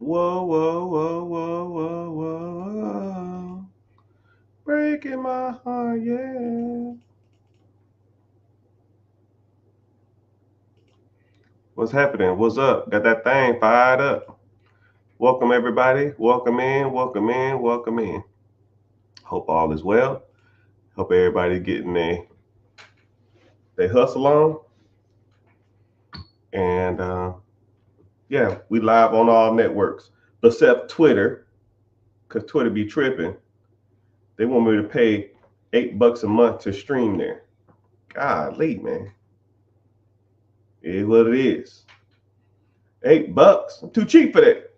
Whoa, whoa, whoa, whoa, whoa, whoa, whoa. Breaking my heart, yeah. What's happening? What's up? Got that thing fired up. Welcome, everybody. Welcome in, welcome in, welcome in. Hope all is well. Hope everybody getting they hustle on. And yeah, we live on all networks except Twitter, because Twitter be tripping. They want me to pay $8 a month to stream there. Golly, man. It is what it is. $8. I'm too cheap for that.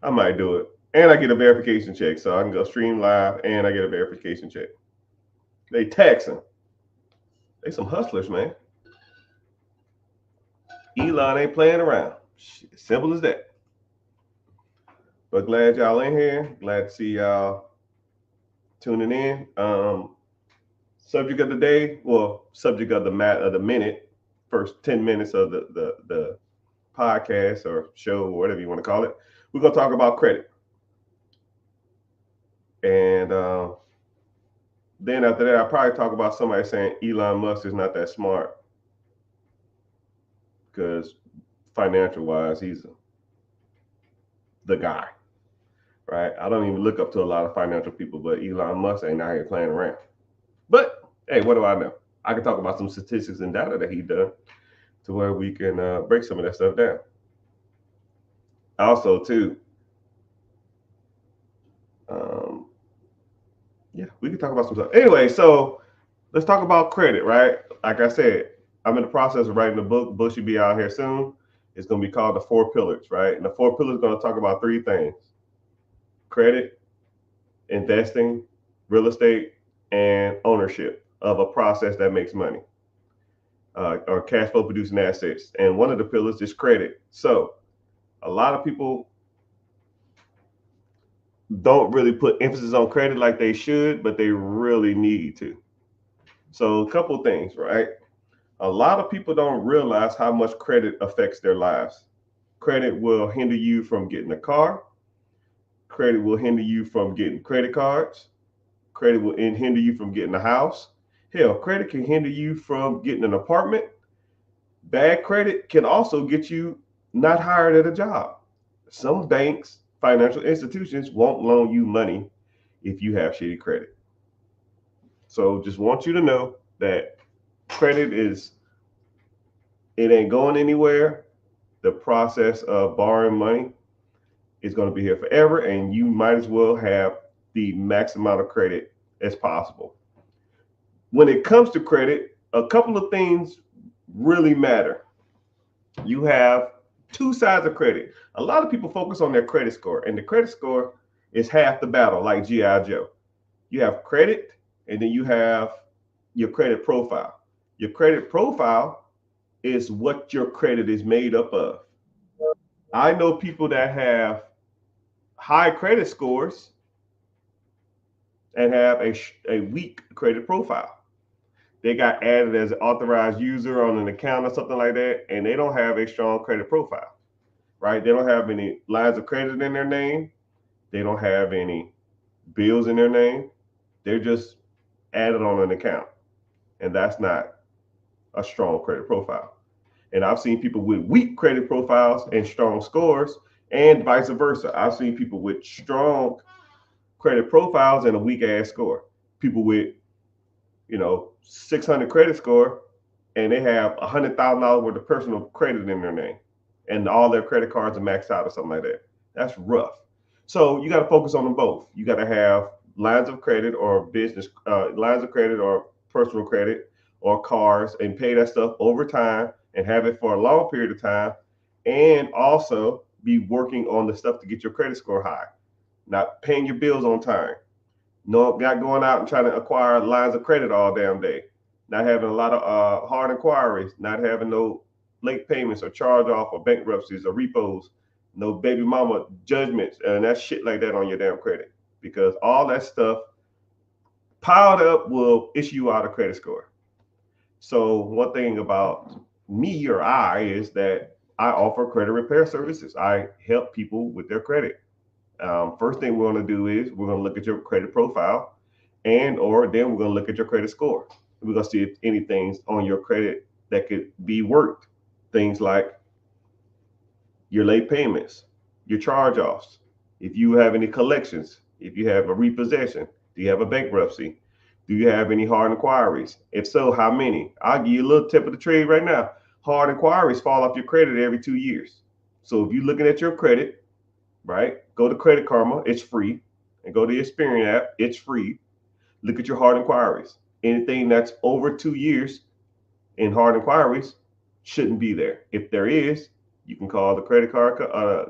I might do it. And I get a verification check. So I can go stream live and I get a verification check. They taxing. They some hustlers, man. Elon ain't playing around. Shit, simple as that. But glad y'all in here. Glad to see y'all tuning in. Subject of the day, well, subject of the minute, first 10 minutes of the podcast or show, or whatever you want to call it. We're gonna talk about credit. And then after that, I'll probably talk about somebody saying Elon Musk is not that smart because financial wise, he's the guy, right? I don't even look up to a lot of financial people, but Elon Musk ain't out here playing around. But hey, what do I know? I can talk about some statistics and data that he done to where we can break some of that stuff down. Also, too, um, yeah, we can talk about some stuff. Anyway, so let's talk about credit, right? Like I said, I'm in the process of writing a book. Book should be out here soon. It's going to be called The Four Pillars, right? And the four pillars are going to talk about three things: credit, investing, real estate, and ownership of a process that makes money, or cash flow producing assets. And one of the pillars is credit. So a lot of people don't really put emphasis on credit like they should, but they really need to. So a couple things, right? A lot of people don't realize how much credit affects their lives. Credit will hinder you from getting a car. Credit will hinder you from getting credit cards. Credit will hinder you from getting a house. Hell, credit can hinder you from getting an apartment. Bad credit can also get you not hired at a job. Some banks, financial institutions won't loan you money if you have shitty credit. So just want you to know that credit it ain't going anywhere. The process of borrowing money is going to be here forever, and you might as well have the max amount of credit as possible. When it comes to credit, a couple of things really matter. You have two sides of credit. A lot of people focus on their credit score, and the credit score is half the battle, like G.I. Joe. You have credit, and then you have your credit profile. Your credit profile is what your credit is made up of. I know people that have high credit scores and have a weak credit profile. They got added as an authorized user on an account or something like that, and they don't have a strong credit profile, right? They don't have any lines of credit in their name. They don't have any bills in their name. They're just added on an account, and that's not a strong credit profile. And I've seen people with weak credit profiles and strong scores, and vice versa. I've seen people with strong credit profiles and a weak ass score. People with 600 credit score and they have $100,000 worth of personal credit in their name, and all their credit cards are maxed out or something like that. That's rough. So you got to focus on them both. You got to have lines of credit or business lines of credit or personal credit or cars, and pay that stuff over time and have it for a long period of time, and also be working on the stuff to get your credit score high, not paying your bills on time, not going out and trying to acquire lines of credit all damn day, not having a lot of hard inquiries, not having no late payments or charge off or bankruptcies or repos, no baby mama judgments and that shit like that on your damn credit, because all that stuff piled up will issue you out a credit score. So one thing about me or I is that I offer credit repair services. I help people with their credit. First thing we're going to do is we're going to look at your credit profile, and or then we're going to look at your credit score. We're going to see if anything's on your credit that could be worked. Things like your late payments, your charge-offs, if you have any collections, if you have a repossession, do you have a bankruptcy, do you have any hard inquiries? If so, how many? I'll give you a little tip of the trade right now. Hard inquiries fall off your credit every 2 years. So if you're looking at your credit, right, go to Credit Karma, it's free, and go to the Experian app, it's free. Look at your hard inquiries. Anything that's over 2 years in hard inquiries shouldn't be there. If there is, you can call the credit card,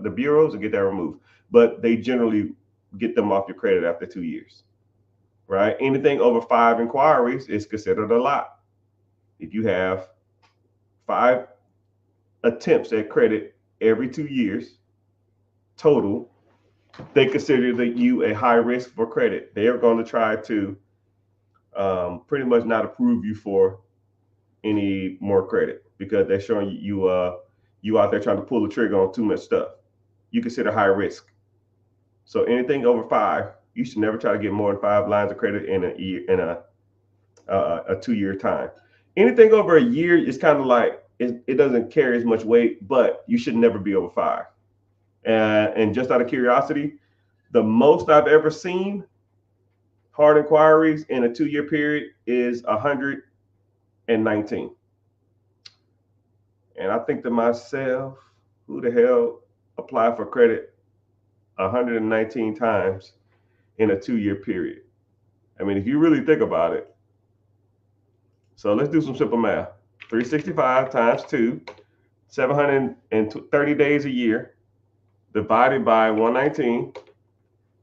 the bureaus, and get that removed. But they generally get them off your credit after 2 years, right? Anything over 5 inquiries is considered a lot. If you have 5 attempts at credit every 2 years total, they consider that you a high risk for credit. They are going to try to pretty much not approve you for any more credit because they're showing you out there trying to pull the trigger on too much stuff. You consider high risk. So anything over 5, you should never try to get more than 5 lines of credit in a year, in a 2-year time. Anything over a year is kind of like it doesn't carry as much weight, but you should never be over 5. And just out of curiosity, the most I've ever seen hard inquiries in a 2-year period is 119. And I think to myself, who the hell applied for credit 119 times in a 2-year period? I mean, if you really think about it. So let's do some simple math. 365 times 2, 730 days a year, divided by 119.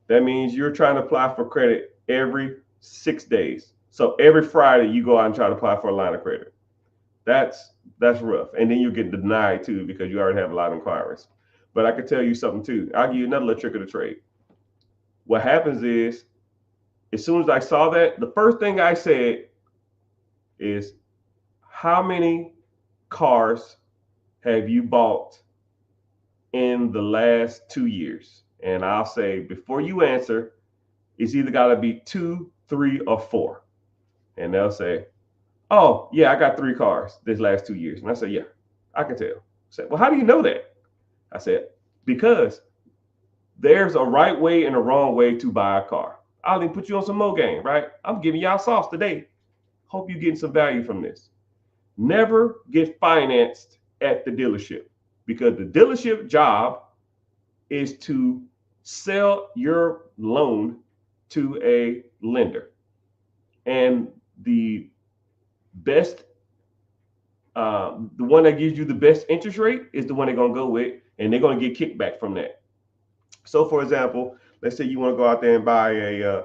That means you're trying to apply for credit every 6 days. So every Friday you go out and try to apply for a line of credit. That's rough. And then you get denied too because you already have a lot of inquiries. But I can tell you something too. I'll give you another little trick of the trade. What happens is, as soon as I saw that, the first thing I said is, how many cars have you bought in the last 2 years? And I'll say, before you answer, it's either got to be 2, 3, or 4. And they'll say, oh, yeah, I got 3 cars this last 2 years. And I say, yeah, I can tell. I said, well, how do you know that? I said, because there's a right way and a wrong way to buy a car. I'll even put you on some more game, right? I'm giving y'all sauce today. Hope you're getting some value from this. Never get financed at the dealership, because the dealership job is to sell your loan to a lender. And the best, the one that gives you the best interest rate is the one they're going to go with, and they're going to get kickback from that. So for example, let's say you want to go out there and buy a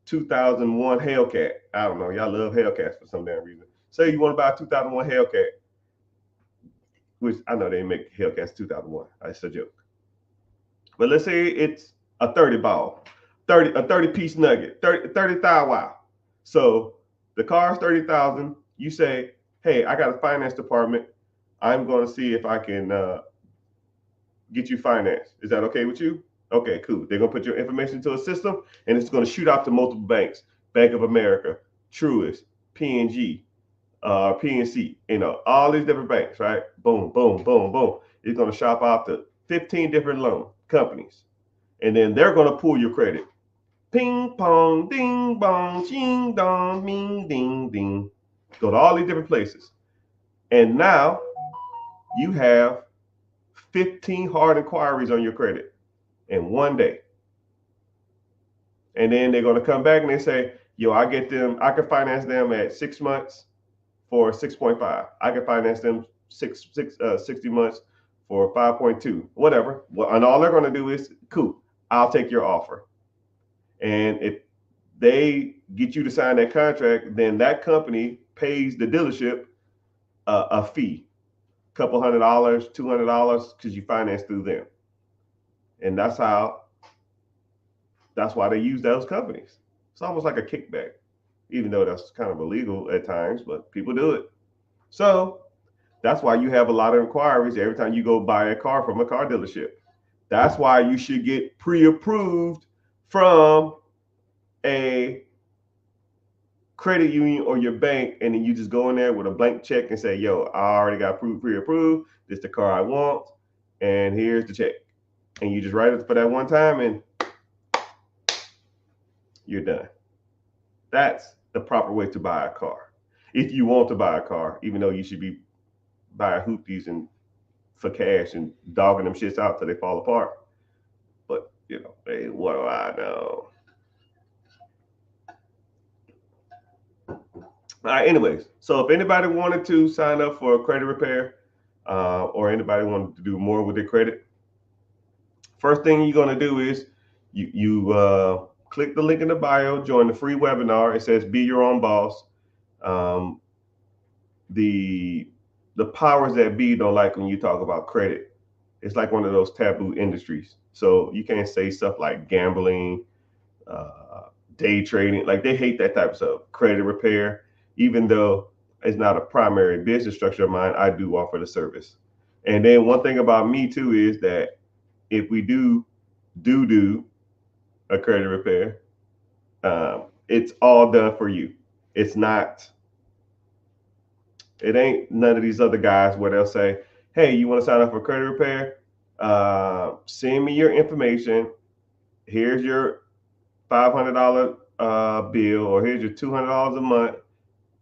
2001 Hellcat. I don't know, y'all love Hellcats for some damn reason. Say you want to buy a 2001 Hellcat, which I know they didn't make Hellcats 2001. That's a joke. But let's say it's a 30 ball, a 30 piece nugget, 30,000 wow. So the car's 30,000. You say, hey, I got a finance department. I'm going to see if I can get you financed. Is that okay with you? Okay, cool. They're going to put your information into a system, and it's going to shoot out to multiple banks: Bank of America, Truist, PNG, PNC, all these different banks, right? Boom, boom, boom, boom. It's going to shop out to 15 different loan companies, and then they're going to pull your credit. Ping pong, ding bong, ching dong, ming ding ding. Go to all these different places, and now you have 15 hard inquiries on your credit in one day. And then they're going to come back and they say, yo, I can finance them at 6 months for 6.5. I can finance them 60 months for 5.2, whatever. Well, and all they're going to do is, cool, I'll take your offer. And if they get you to sign that contract, then that company pays the dealership a fee, couple $100, $200, because you finance through them. And that's why they use those companies. It's almost like a kickback, even though that's kind of illegal at times, but people do it. So That's why you have a lot of inquiries every time you go buy a car from a car dealership. That's why you should get pre-approved from a credit union or your bank, and then you just go in there with a blank check and say, yo, I already got pre-approved. This is the car I want, and here's the check. And you just write it for that one time, and you're done. That's the proper way to buy a car. If you want to buy a car, even though you should be buying hoopties and for cash and dogging them shits out till they fall apart. But hey, what do I know? All right, anyways, so if anybody wanted to sign up for a credit repair, or anybody wanted to do more with their credit, first thing you're going to do is you click the link in the bio, join the free webinar. It says Be Your Own Boss. The powers that be don't like when you talk about credit. It's like one of those taboo industries. So you can't say stuff like gambling, day trading. Like, they hate that type of stuff. Credit repair, even though it's not a primary business structure of mine, I do offer the service. And then one thing about me too is that if we do a credit repair, it's all done for you. It ain't none of these other guys where they'll say, hey, you want to sign up for credit repair? Send me your information. Here's your $500 bill, or here's your $200 a month.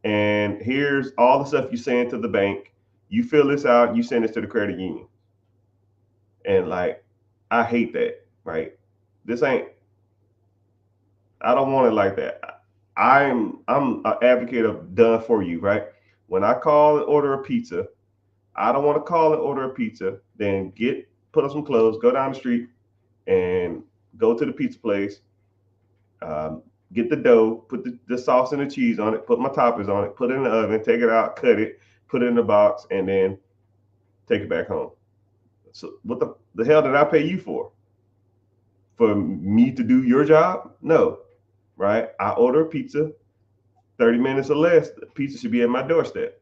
And here's all the stuff you send to the bank. You fill this out, you send this to the credit union. And like, I hate that, right? I don't want it like that. I'm an advocate of done for you, right? When I call and order a pizza, I don't want to call and order a pizza, then put on some clothes, go down the street and go to the pizza place, get the dough, put the sauce and the cheese on it, put my toppings on it, put it in the oven, take it out, cut it, put it in the box, and then take it back home. So what the hell did I pay you for? For me to do your job? No, right? I order a pizza, 30 minutes or less, the pizza should be at my doorstep.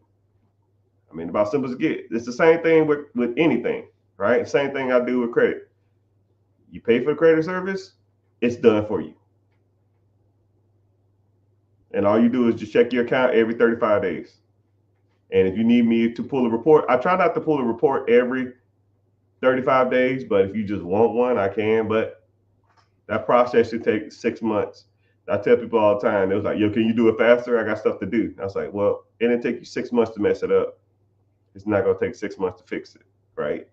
I mean, about simple as it gets. It's the same thing with anything, right? Same thing I do with credit. You pay for the credit service, it's done for you. And all you do is just check your account every 35 days. And if you need me to pull a report, I try not to pull a report every 35 days, but if you just want one, I can. But that process should take 6 months. I tell people all the time, it was like, yo, can you do it faster? I got stuff to do. I was like, well, it didn't take you 6 months to mess it up. It's not going to take 6 months to fix it, right?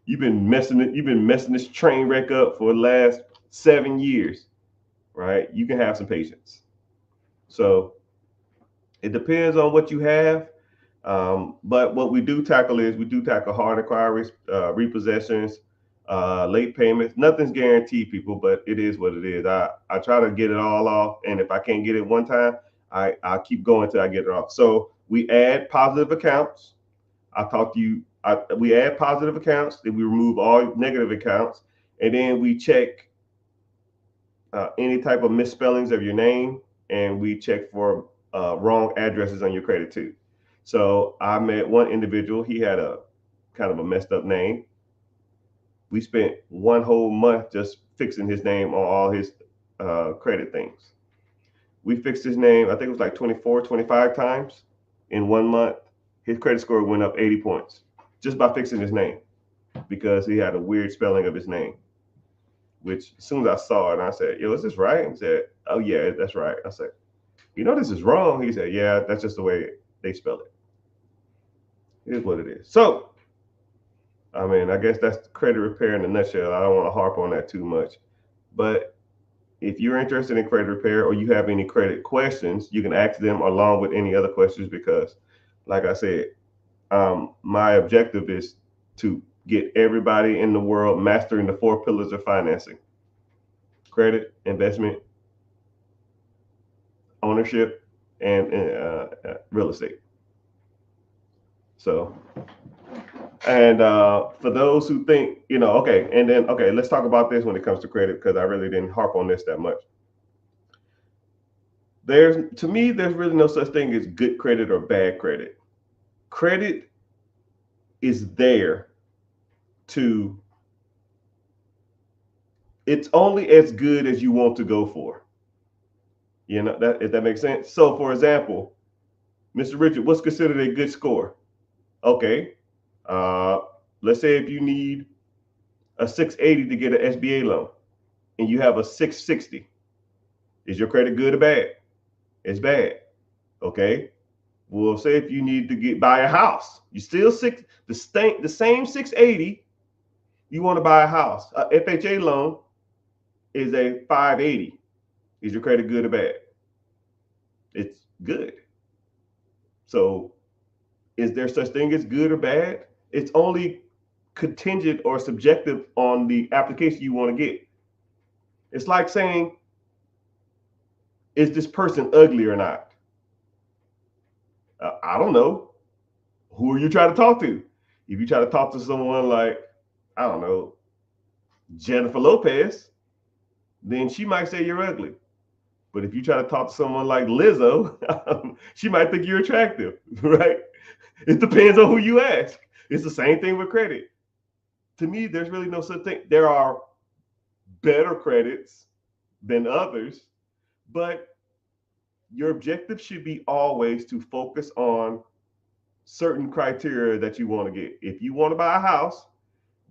You've been messing this train wreck up for the last 7 years, right? You can have some patience. So it depends on what you have. But what we do tackle hard inquiries, repossessions, late payments. Nothing's guaranteed, people, but it is what it is. I try to get it all off, and if I can't get it one time, I'll keep going till I get it off. So we add positive accounts. We add positive accounts, then we remove all negative accounts, and then we check any type of misspellings of your name, and we check for wrong addresses on your credit too. So I met one individual. He had a kind of a messed up name. We spent one whole month just fixing his name on all his credit things. We fixed his name, I think it was like 24, 25 times in 1 month. His credit score went up 80 points just by fixing his name, because he had a weird spelling of his name, which as soon as I saw it, I said, yo, is this right? He said, oh yeah, that's right. I said, you know, this is wrong. He said, yeah, that's just the way they spell it. It is what it is. So, I mean, I guess that's credit repair in a nutshell. I don't want to harp on that too much. But if you're interested in credit repair, or you have any credit questions, you can ask them along with any other questions, because, like I said, my objective is to get everybody in the world mastering the 4 pillars of financing: credit, investment, ownership, and real estate. So, and for those who think, okay, let's talk about this when it comes to credit, because I really didn't harp on this that much. To me, there's really no such thing as good credit or bad credit. Credit is there to, it's only as good as you want to go for. You know, that if that makes sense. So for example, Mr. Richard, what's considered a good score? Okay. Uh, let's say if you need a 680 to get an SBA loan and you have a 660, is your credit good or bad? It's bad. Okay. Well, say if you need to buy a house, you still the same 680, you want to buy a house. A FHA loan is a 580. Is your credit good or bad? It's good. So is there such thing as good or bad? It's only contingent or subjective on the application you want to get. It's like saying, is this person ugly or not? I don't know. Who are you trying to talk to? If you try to talk to someone like, I don't know, Jennifer Lopez, then she might say you're ugly. But if you try to talk to someone like Lizzo, she might think you're attractive, right? It depends on who you ask. It's the same thing with credit. To me, there's really no such thing. There are better credits than others, but your objective should be always to focus on certain criteria that you want to get. If you want to buy a house,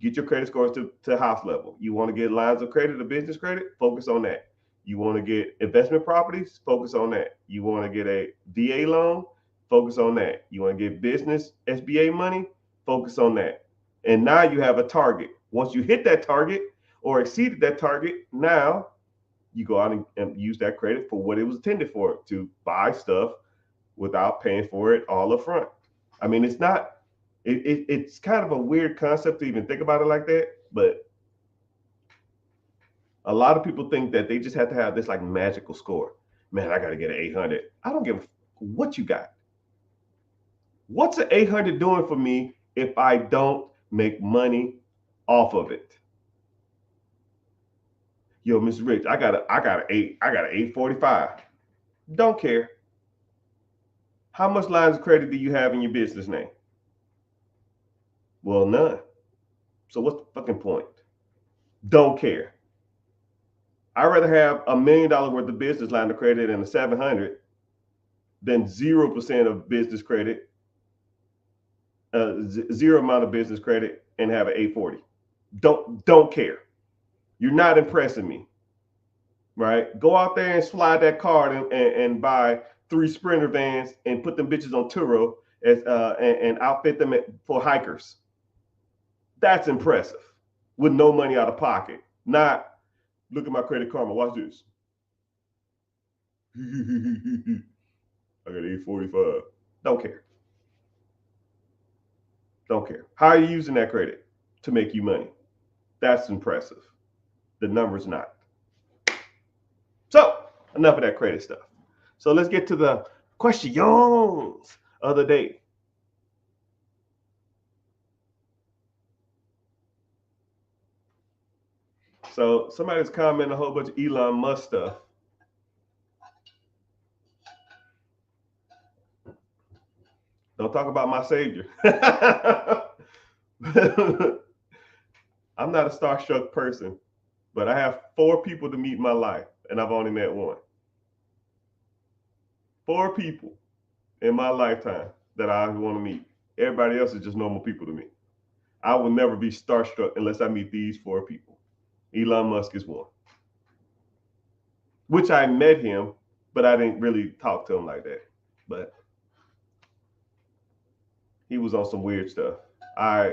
get your credit scores to house level. You want to get lines of credit or business credit, focus on that. You want to get investment properties, focus on that. You want to get a VA loan, focus on that. You want to get business SBA money, focus on that. And now you have a target. Once you hit that target or exceeded that target, now you go out and use that credit for what it was intended for, to buy stuff without paying for it all up front. I mean, it's kind of a weird concept to even think about it like that, but a lot of people think that they just have to have this like magical score. Man, I got to get an 800. I don't give what you got. What's an 800 doing for me if I don't make money off of it? Yo, Mr. Rich, I got an 845. Don't care. How much lines of credit do you have in your business name? Well, none. So what's the fucking point? Don't care. I'd rather have $1 million worth of business line of credit and a 700 than 0% of business credit, zero amount of business credit, and have an 840. Don't care. You're not impressing me, right? Go out there and slide that card and buy 3 Sprinter vans and put them bitches on Turo and outfit them for hikers. That's impressive with no money out of pocket. Not, look at my Credit Karma. Watch this. I got 845. Don't care. Don't care. How are you using that credit to make you money? That's impressive. The number's not. So enough of that credit stuff. So let's get to the questions of the day. So somebody's commenting a whole bunch of Elon Musk stuff. Don't talk about my savior. I'm not a starstruck person, but I have 4 people to meet in my life, and I've only met one. 4 people in my lifetime that I want to meet. Everybody else is just normal people to me. I will never be starstruck unless I meet these 4 people. Elon Musk is one. Which I met him, but I didn't really talk to him like that. But he was on some weird stuff.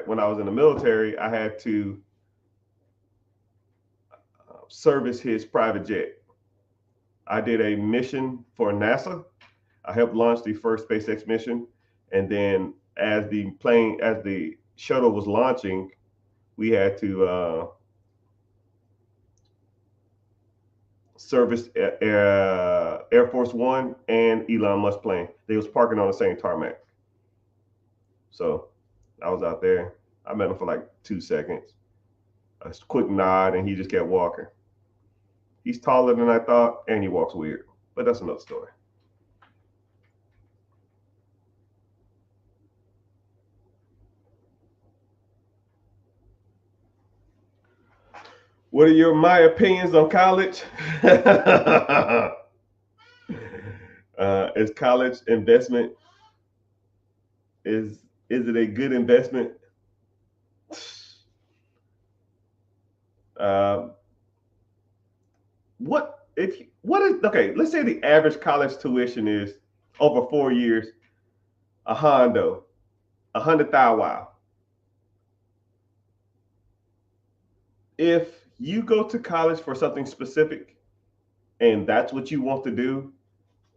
When I was in the military, I had to service his private jet. I did a mission for NASA. I helped launch the first SpaceX mission, and then as the shuttle was launching, we had to service Air Force One and Elon Musk plane. They was parking on the same tarmac. So I was out there. I met him for like 2 seconds. A quick nod, and he just kept walking. He's taller than I thought, and he walks weird. But that's another story. What are my opinions on college? Is college investment is it a good investment? Uh, what is okay? Let's say the average college tuition is over 4 years a hondo, 100,000. Wow. If you go to college for something specific and that's what you want to do,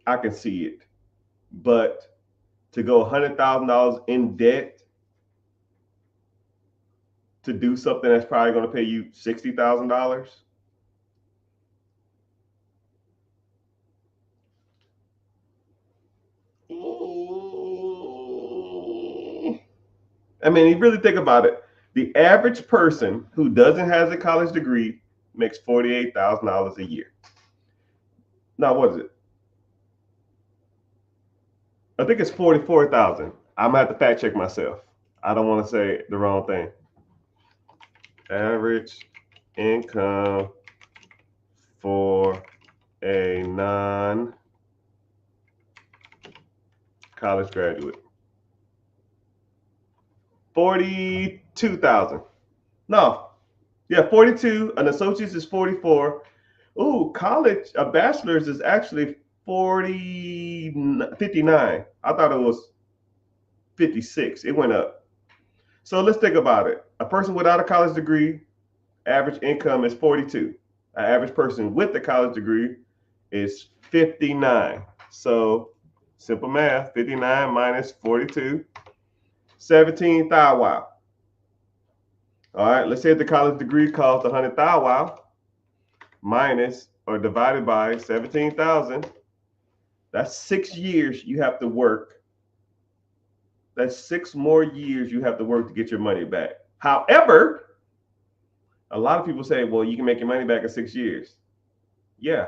I can see it. But to go $100,000 in debt to do something that's probably going to pay you $60,000. I mean, you really think about it. The average person who doesn't have a college degree makes $48,000 a year. Now, what is it? I think it's 44,000. I'm gonna have to fact check myself. I don't want to say the wrong thing. Average income for a non college graduate. 42,000. No. Yeah, 42. An associate's is 44. Ooh, college, a bachelor's is actually 59. I thought it was 56. It went up. So let's think about it. A person without a college degree, average income is 42. An average person with a college degree is 59. So simple math, 59 minus 42, 17,000. Wow. All right, let's say the college degree costs 100,000. Wow. Minus or divided by 17,000. That's 6 years you have to work. That's 6 more years you have to work to get your money back. However, a lot of people say, well, you can make your money back in 6 years. Yeah.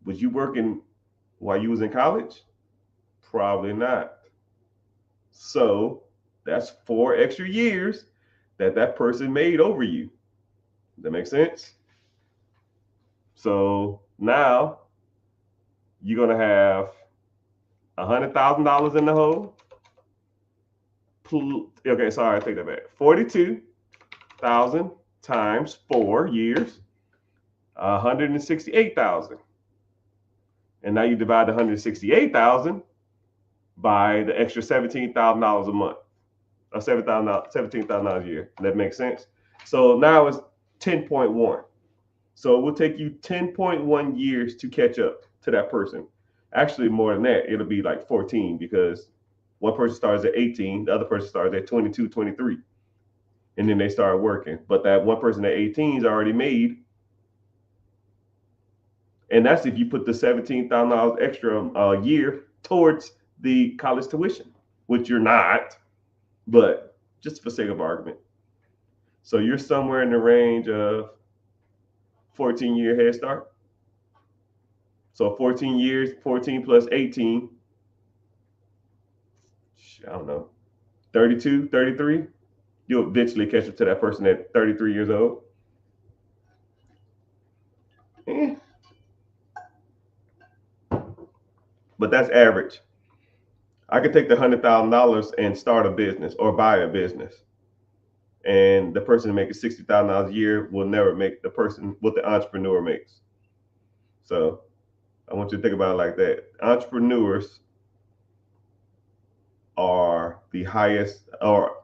Was you working while you was in college? Probably not. So that's 4 extra years that person made over you. Does that make sense? So now you're going to have $100,000 in the hole. Okay, sorry, I take that back. 42,000 times 4 years, 168,000. And now you divide the 168,000 by the extra $17,000 a month, or $17,000 a year. That makes sense. So now it's 10.1. So it will take you 10.1 years to catch up to that person. Actually, more than that, it'll be like 14 because one person starts at 18, the other person starts at 22, 23, and then they start working. But that one person at 18 is already made. And that's if you put the $17,000 extra a year towards the college tuition, which you're not, but just for sake of argument. So you're somewhere in the range of 14-year head start. So 14 years, 14 plus 18, I don't know, 32, 33. You'll eventually catch up to that person at 33 years old. Eh. But that's average. I could take the $100,000 and start a business or buy a business. And the person making $60,000 a year will never make the person what the entrepreneur makes. So I want you to think about it like that. Entrepreneurs are the highest, or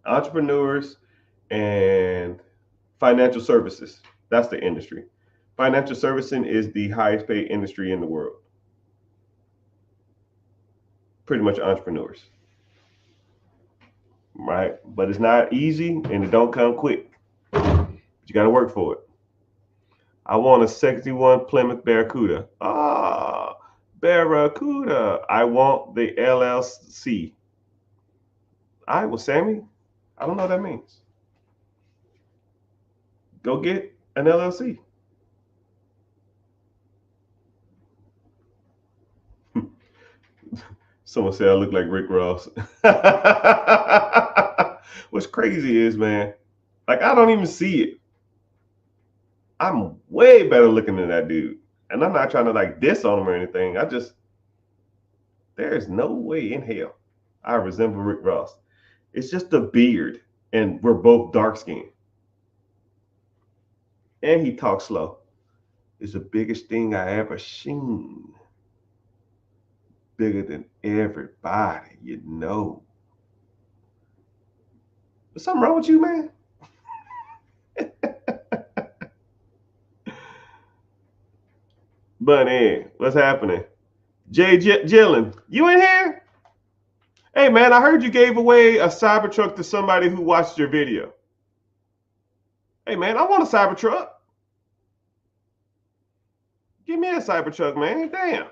entrepreneurs and financial services. That's the industry. Financial servicing is the highest paid industry in the world. Pretty much entrepreneurs. Right? But it's not easy and it don't come quick. You got to work for it. I want a 61 Plymouth Barracuda. Ah, Barracuda. I want the LLC. All right, well, Sammy, I don't know what that means. Go get an LLC. Someone said I look like Rick Ross. What's crazy is, man, like I don't even see it. I'm way better looking than that dude. And I'm not trying to like diss on him or anything. There is no way in hell I resemble Rick Ross. It's just the beard, and we're both dark skinned. And he talks slow. It's the biggest thing I ever seen. Bigger than everybody, you know. Is something wrong with you, man? Bunny, what's happening? Jay Gillen, you in here? Hey, man, I heard you gave away a Cybertruck to somebody who watched your video. Hey, man, I want a Cybertruck. Give me a Cybertruck, man. Damn.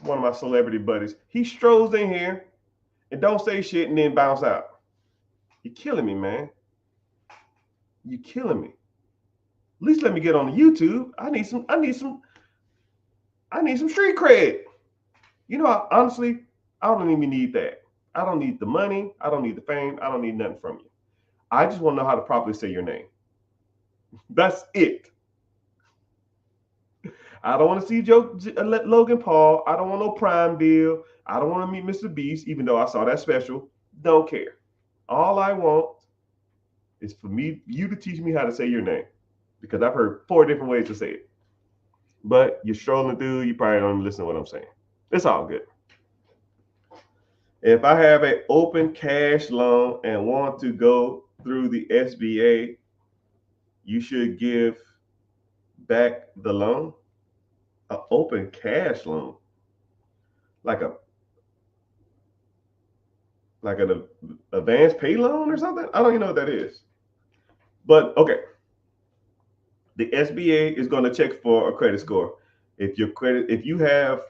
One of my celebrity buddies. He strolls in here and don't say shit and then bounce out. You're killing me, man. You're killing me. At least let me get on the YouTube. I need some street cred. You know, honestly, I don't even need that. I don't need the money. I don't need the fame. I don't need nothing from you. I just want to know how to properly say your name. That's it. I don't want to see Logan Paul. I don't want no Prime deal. I don't want to meet Mr. Beast, even though I saw that special. Don't care. All I want is for you to teach me how to say your name, because I've heard 4 different ways to say it. But you're strolling through, you probably don't even listen to what I'm saying. It's all good. If I have an open cash loan and want to go through the SBA, you should give back the loan. An open cash loan, like an advance pay loan or something. I don't even know what that is. But okay, the SBA is going to check for a credit score. If you have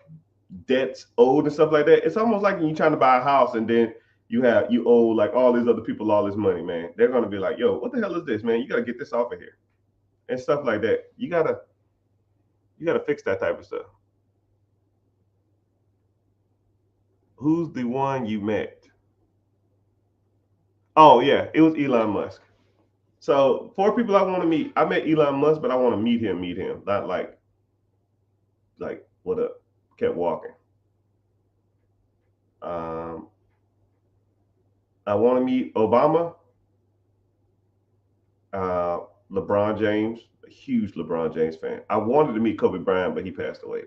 debts owed and stuff like that, it's almost like when you're trying to buy a house and then you owe like all these other people all this money, man. They're going to be like, yo, what the hell is this, man? You got to get this off of here and stuff like that. You gotta fix that type of stuff. Who's the one you met? Oh yeah, it was Elon Musk. So 4 people I want to meet. I met Elon Musk, but I want to meet him. Not like what up? Kept walking. I want to meet Obama. LeBron James, a huge LeBron James fan. I wanted to meet Kobe Bryant, but he passed away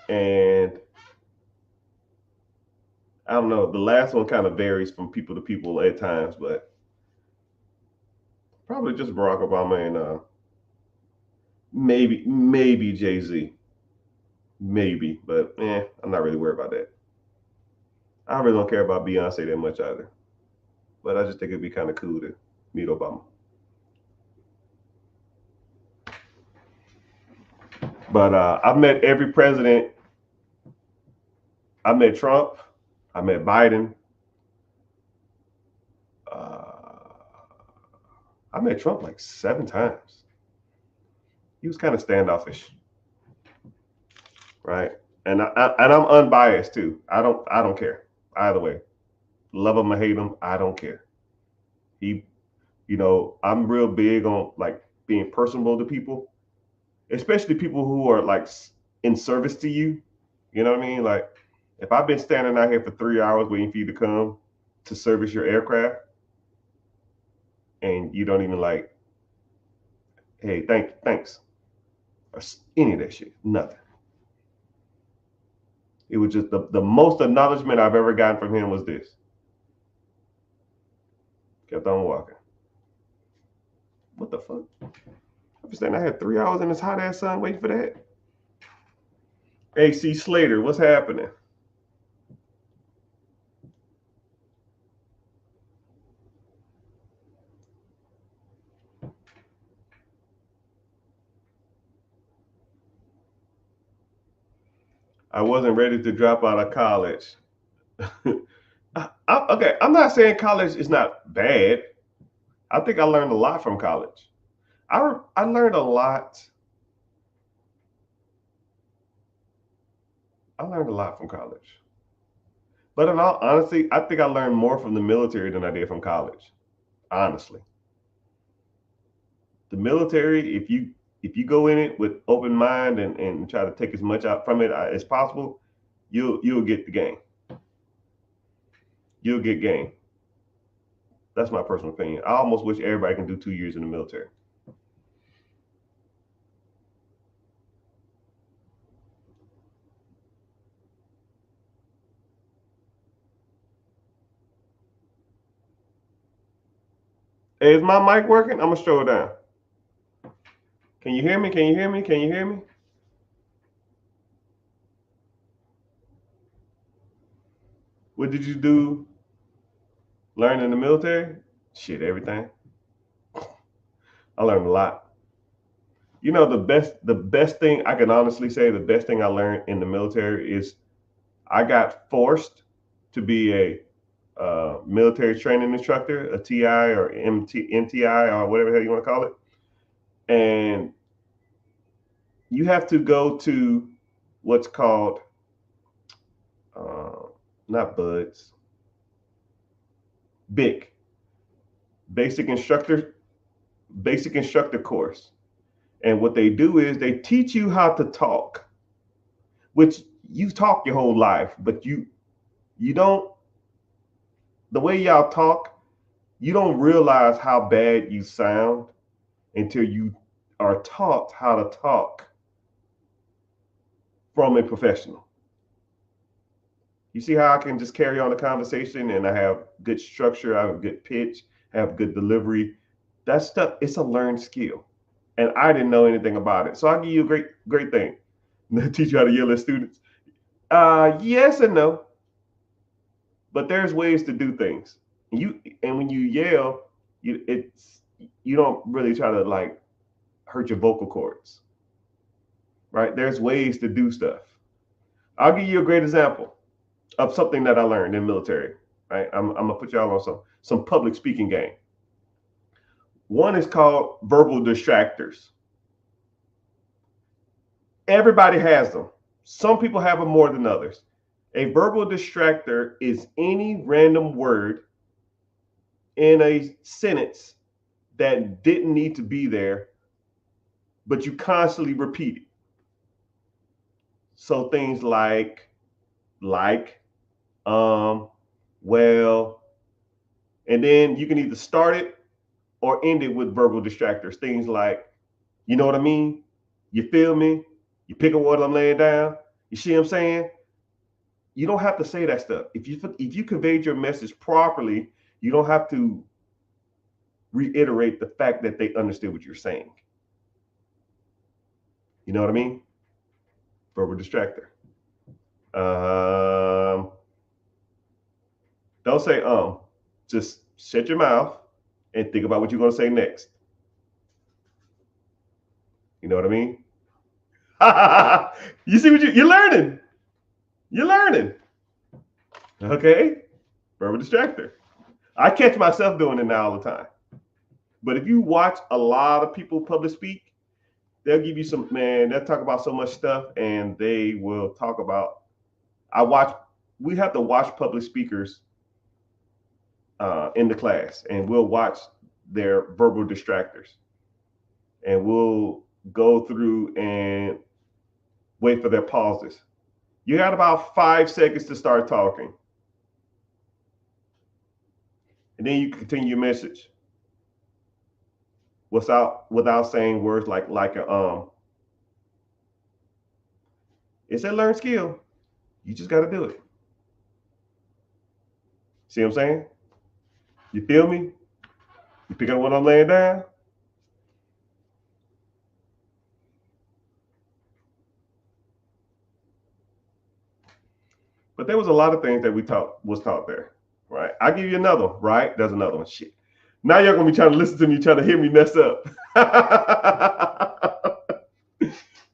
though. And I don't know. The last one kind of varies from people to people at times, but probably just Barack Obama and maybe Jay-Z. Maybe, but I'm not really worried about that. I really don't care about Beyonce that much either. But I just think it'd be kind of cool to meet Obama. But I've met every president. I met Trump. I met Biden. I met Trump like 7 times. He was kind of standoffish, right? And I'm unbiased too. I don't care either way. Love him or hate him, I don't care. I'm real big on like being personable to people, especially people who are like in service to you. You know what I mean? Like if I've been standing out here for 3 hours waiting for you to come to service your aircraft, and you don't even like, hey, thanks, or any of that shit, nothing. It was just the most acknowledgement I've ever gotten from him was this. Kept on walking. What the fuck? I was saying I had 3 hours in this hot ass sun waiting for that. AC Slater, what's happening? I wasn't ready to drop out of college. Okay, I'm not saying college is not bad. I think I learned a lot from college. I learned a lot I learned a lot from college. But in all honesty, I think I learned more from the military than I did from college. Honestly, the military, if you go in it with open mind and try to take as much out from it as possible, you'll get the game. You'll get game. That's my personal opinion. I almost wish everybody can do 2 years in the military. Hey, is my mic working? I'm gonna show it down. Can you hear me? Can you hear me? Can you hear me? What did you do? Learn in the military? Shit, everything. I learned a lot. You know, the best thing I can honestly say, the best thing I learned in the military is I got forced to be a military training instructor, a TI or MTI or whatever the hell you want to call it. And you have to go to what's called uh, not buds, BIC, basic instructor, basic instructor course. And what they do is they teach you how to talk, which you talk your whole life, but you don't, the way y'all talk, you don't realize how bad you sound until you are taught how to talk from a professional. You see how I can just carry on the conversation and I have good structure, I have good pitch, I have good delivery. That stuff, it's a learned skill. And I didn't know anything about it. So I'll give you a great thing. Teach you how to yell at students. Yes and no, but there's ways to do things. And when you yell, you don't really try to like hurt your vocal cords, right? There's ways to do stuff. I'll give you a great example of something that I learned in military. Right, I'm gonna put y'all on some public speaking game. One is called verbal distractors. Everybody has them. Some people have them more than others. A verbal distractor is any random word in a sentence that didn't need to be there, but you constantly repeat it. So things like, um, well, and then you can either start it or end it with verbal distractors. Things like, you know what I mean? You feel me? You pick up what I'm laying down. You see what I'm saying? You don't have to say that stuff. If you conveyed your message properly, you don't have to reiterate the fact that they understood what you're saying. You know what I mean? Verbal distractor. Um, don't say just shut your mouth and think about what you're gonna say next. You know what I mean? You see what you're learning. You're learning. Okay? Verbal distractor. I catch myself doing it now all the time. But if you watch a lot of people public speak, they'll give you some, man, they'll talk about so much stuff and they will talk about, I watch, we have to watch public speakers in the class and we'll watch their verbal distractors and we'll go through and wait for their pauses. You got about 5 seconds to start talking. And then you continue your message without saying words like a It's a learned skill. You just got to do it. See what I'm saying? You feel me? You pick up what I'm laying down? But there was a lot of things that was taught there, right? I'll give you another one, right? There's another one. Shit. Now you're gonna be trying to listen to me, trying to hear me mess up.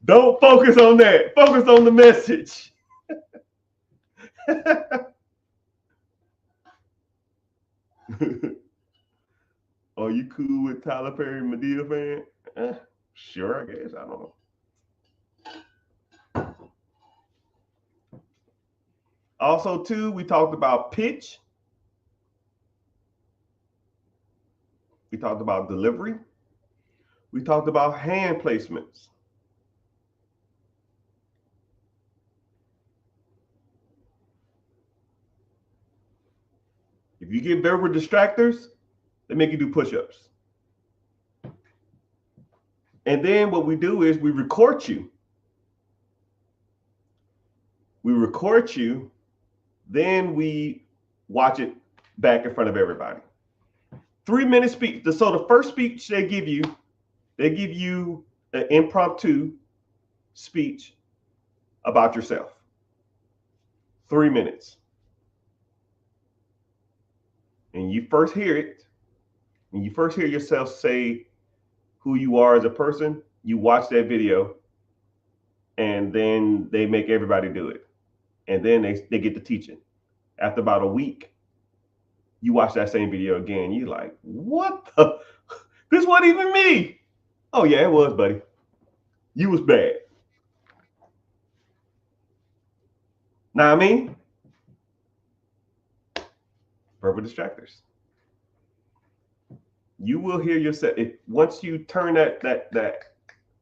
Don't focus on that. Focus on the message. Are you cool with Tyler Perry Madea fan? Sure, I guess. I don't know. Also, too, we talked about pitch. We talked about delivery. We talked about hand placements. If you get verbal distractors, they make you do push-ups. And then what we do is we record you. We record you, then we watch it back in front of everybody. 3-minute speech. So the first speech they give you an impromptu speech about yourself. 3 minutes. And you first hear it, when you first hear yourself say who you are as a person, you watch that video, and then they make everybody do it. And then they get to teaching. After about a week, you watch that same video again. You're like, what the? This wasn't even me. Oh, yeah, it was, buddy. You was bad. Know what I mean? Verbal distractors. You will hear yourself. Once you turn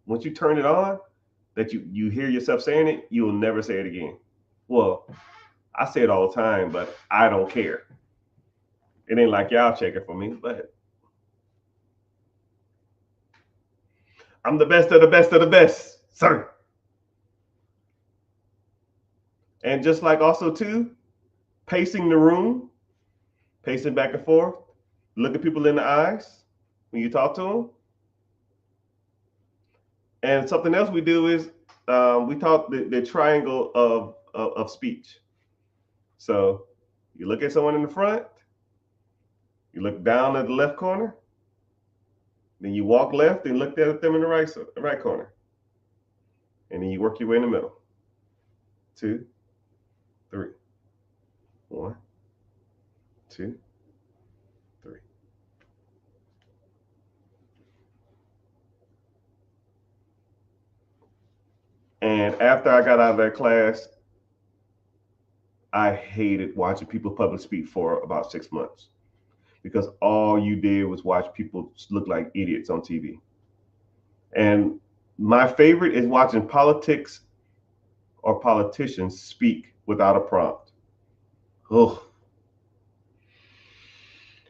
once you turn it on, that you hear yourself saying it, you will never say it again. Well, I say it all the time, but I don't care. It ain't like y'all checking for me, but I'm the best of the best of the best, sir. And just like also too, pacing the room, pacing back and forth, look at people in the eyes when you talk to them. And something else we do is we talk the triangle of speech. So you look at someone in the front, you look down at the left corner, then you walk left and look at them in the right corner. And then you work your way in the middle. 2, 3. 1, 2, 3. And after I got out of that class, I hated watching people public speak for about 6 months, because all you did was watch people look like idiots on TV. And my favorite is watching politics or politicians speak without a prompt. Oh,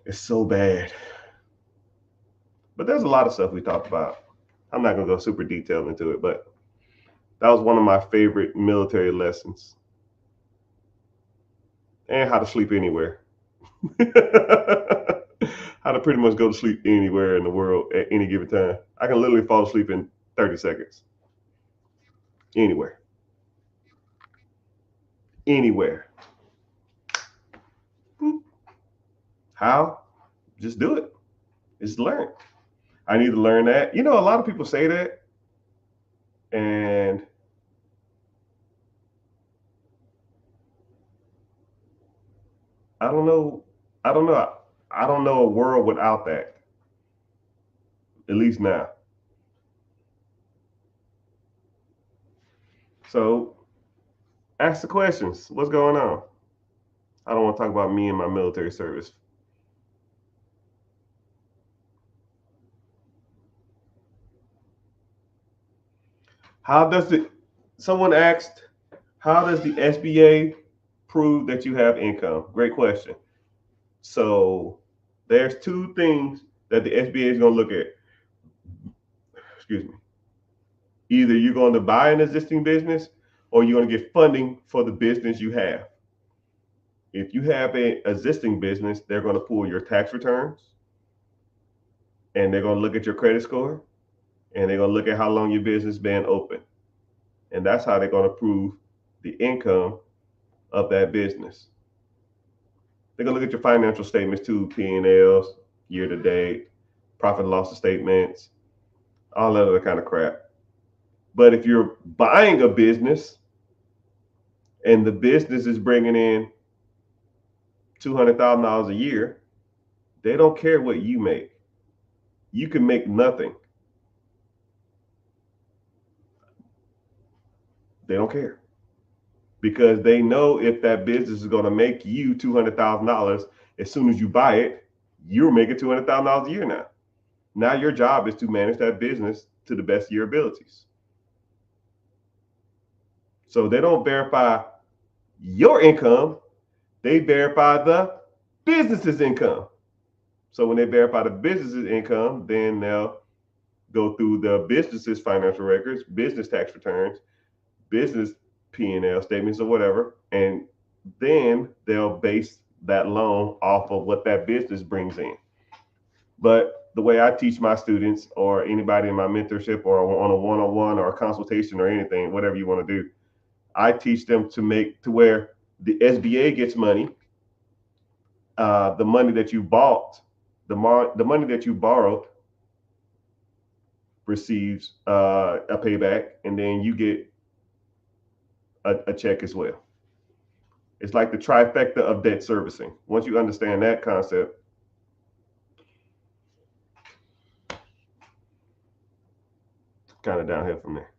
it's so bad. But there's a lot of stuff we talked about. I'm not going to go super detailed into it, but that was one of my favorite military lessons. And how to sleep anywhere. How to pretty much go to sleep anywhere in the world at any given time. I can literally fall asleep in 30 seconds. Anywhere. Anywhere. How? Just do it. Just learn. I need to learn that. You know, a lot of people say that, and I don't know. I don't know. I don't know a world without that. At least now. So ask the questions. What's going on? I don't want to talk about me and my military service. Someone asked, how does the SBA prove that you have income? Great question. So there's 2 things that the SBA is going to look at. Excuse me. Either you're going to buy an existing business, or you're going to get funding for the business you have. If you have an existing business, they're going to pull your tax returns, and they're going to look at your credit score, and they're going to look at how long your business been open. And that's how they're going to prove the income of that business. They're going to look at your financial statements too, P&Ls, year to date, profit and loss statements, all that other kind of crap. But if you're buying a business and the business is bringing in $200,000 a year, they don't care what you make. You can make nothing. They don't care. because they know if that business is going to make you $200,000 as soon as you buy it, you're making $200,000 a year now. Now your job is to manage that business to the best of your abilities. So they don't verify your income, they verify the business's income. So when they verify the business's income, then they'll go through the business's financial records, business tax returns, business P&L statements or whatever, and then they'll base that loan off of what that business brings in. But the way I teach my students or anybody in my mentorship or on a one-on-one or a consultation or anything, whatever you want to do, I teach them to make to where the SBA gets money, the money that you bought, the money that you borrowed receives a payback, and then you get a check as well. It's like the trifecta of debt servicing. Once you understand that concept, kind of downhill from there.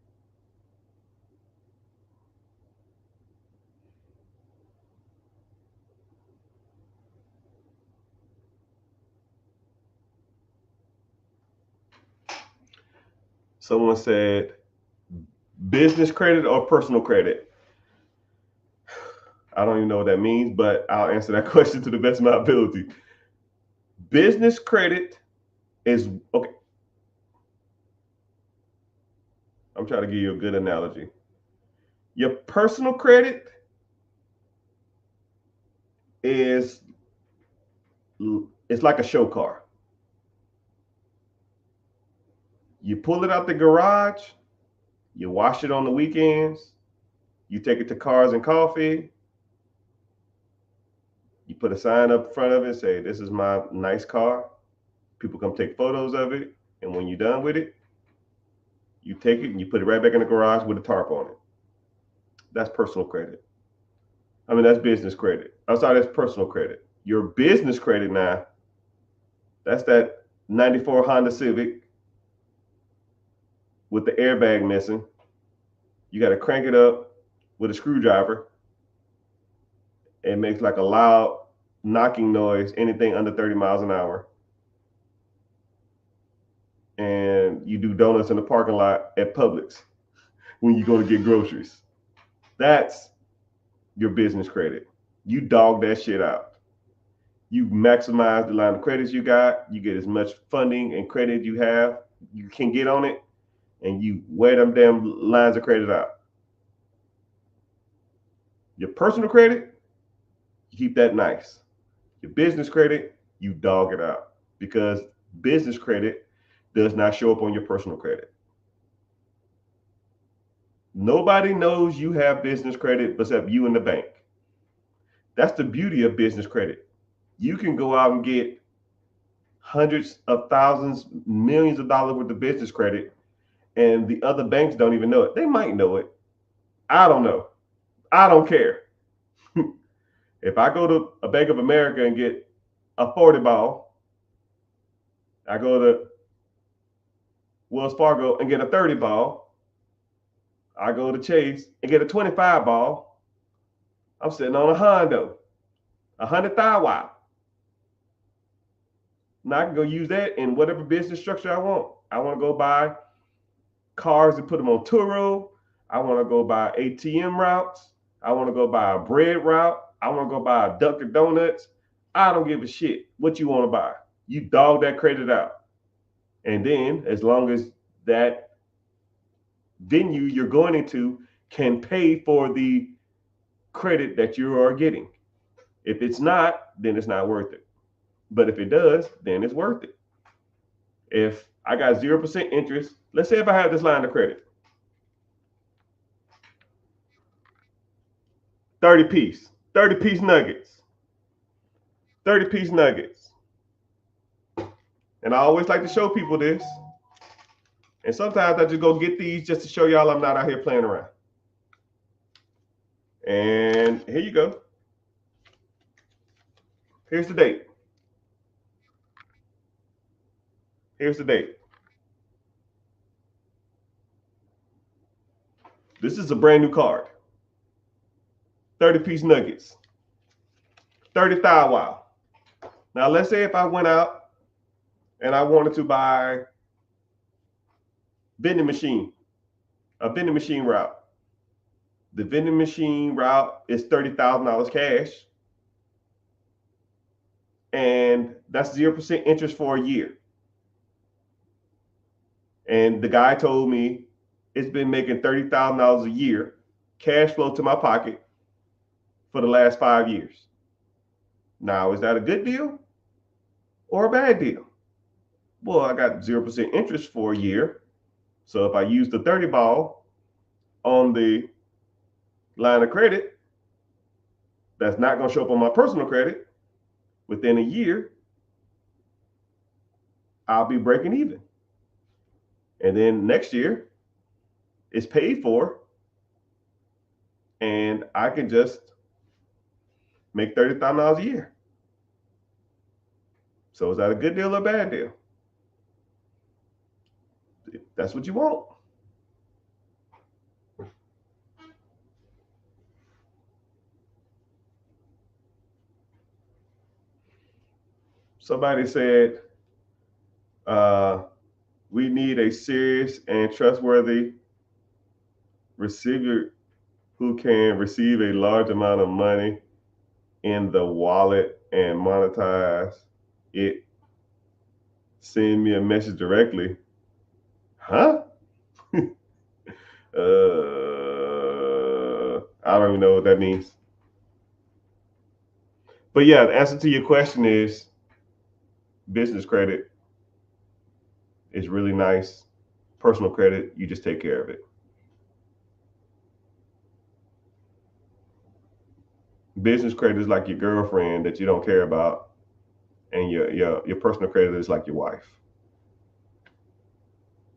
Someone said business credit or personal credit. I don't even know what that means, but I'll answer that question to the best of my ability. Business credit is okay. I'm trying to give you a good analogy. Your personal credit is it's like a show car. You pull it out the garage, you wash it on the weekends, you take it to Cars and Coffee, you put a sign up front of it and say, "This is my nice car." People come take photos of it, and when you're done with it, you take it and you put it right back in the garage with a tarp on it. That's personal credit. I mean, that's business credit. I'm sorry, that's personal credit. Your business credit now, that's that 94 Honda Civic with the airbag missing. You got to crank it up with a screwdriver. It makes like a loud knocking noise, anything under 30 miles an hour. And you do donuts in the parking lot at Publix when you go to get groceries. That's your business credit. You dog that shit out. You maximize the line of credits you got. You get as much funding and credit you can get on it, and you wear them damn lines of credit out. Your personal credit, you keep that nice. Your business credit, you dog it out, because business credit does not show up on your personal credit. Nobody knows you have business credit except you and the bank. That's the beauty of business credit. You can go out and get hundreds of thousands, millions of dollars worth of business credit, and the other banks don't even know it. They might know it. I don't know. I don't care. If I go to a Bank of America and get a 40 ball, I go to Wells Fargo and get a 30 ball, I go to Chase and get a 25 ball, I'm sitting on a Hondo, a 100,000. Now I can go use that in whatever business structure I want. I want to go buy cars and put them on Turo. I want to go buy ATM routes. I want to go buy a bread route. I want to go buy a Dunkin' Donuts. I don't give a shit what you want to buy. You dog that credit out. And then as long as that venue you're going into can pay for the credit that you are getting. If it's not, then it's not worth it. But if it does, then it's worth it. If I got 0% interest, let's say if I have this line of credit, 30 piece nuggets, 30 piece nuggets. And I always like to show people this. And sometimes I just go get these just to show y'all I'm not out here playing around. And here you go. Here's the date. Here's the date. This is a brand new card. 30-piece nuggets, 30 thigh wow. Now, let's say if I went out and I wanted to buy a vending machine route. The vending machine route is $30,000 cash, and that's 0% interest for a year. And the guy told me it's been making $30,000 a year cash flow to my pocket for the last 5 years. Now, is that a good deal or a bad deal? Well, I got 0% interest for a year. So if I use the 30 ball on the line of credit, that's not going to show up on my personal credit. Within a year, I'll be breaking even. And then next year, it's paid for, and I can just make $30,000 a year. So is that a good deal or a bad deal? If that's what you want. Somebody said, we need a serious and trustworthy receiver who can receive a large amount of money in the wallet and monetize it. Send me a message directly. Huh? I don't even know what that means. But yeah, the answer to your question is business credit is really nice. Personal credit, you just take care of it. Business credit is like your girlfriend that you don't care about, and your personal credit is like your wife.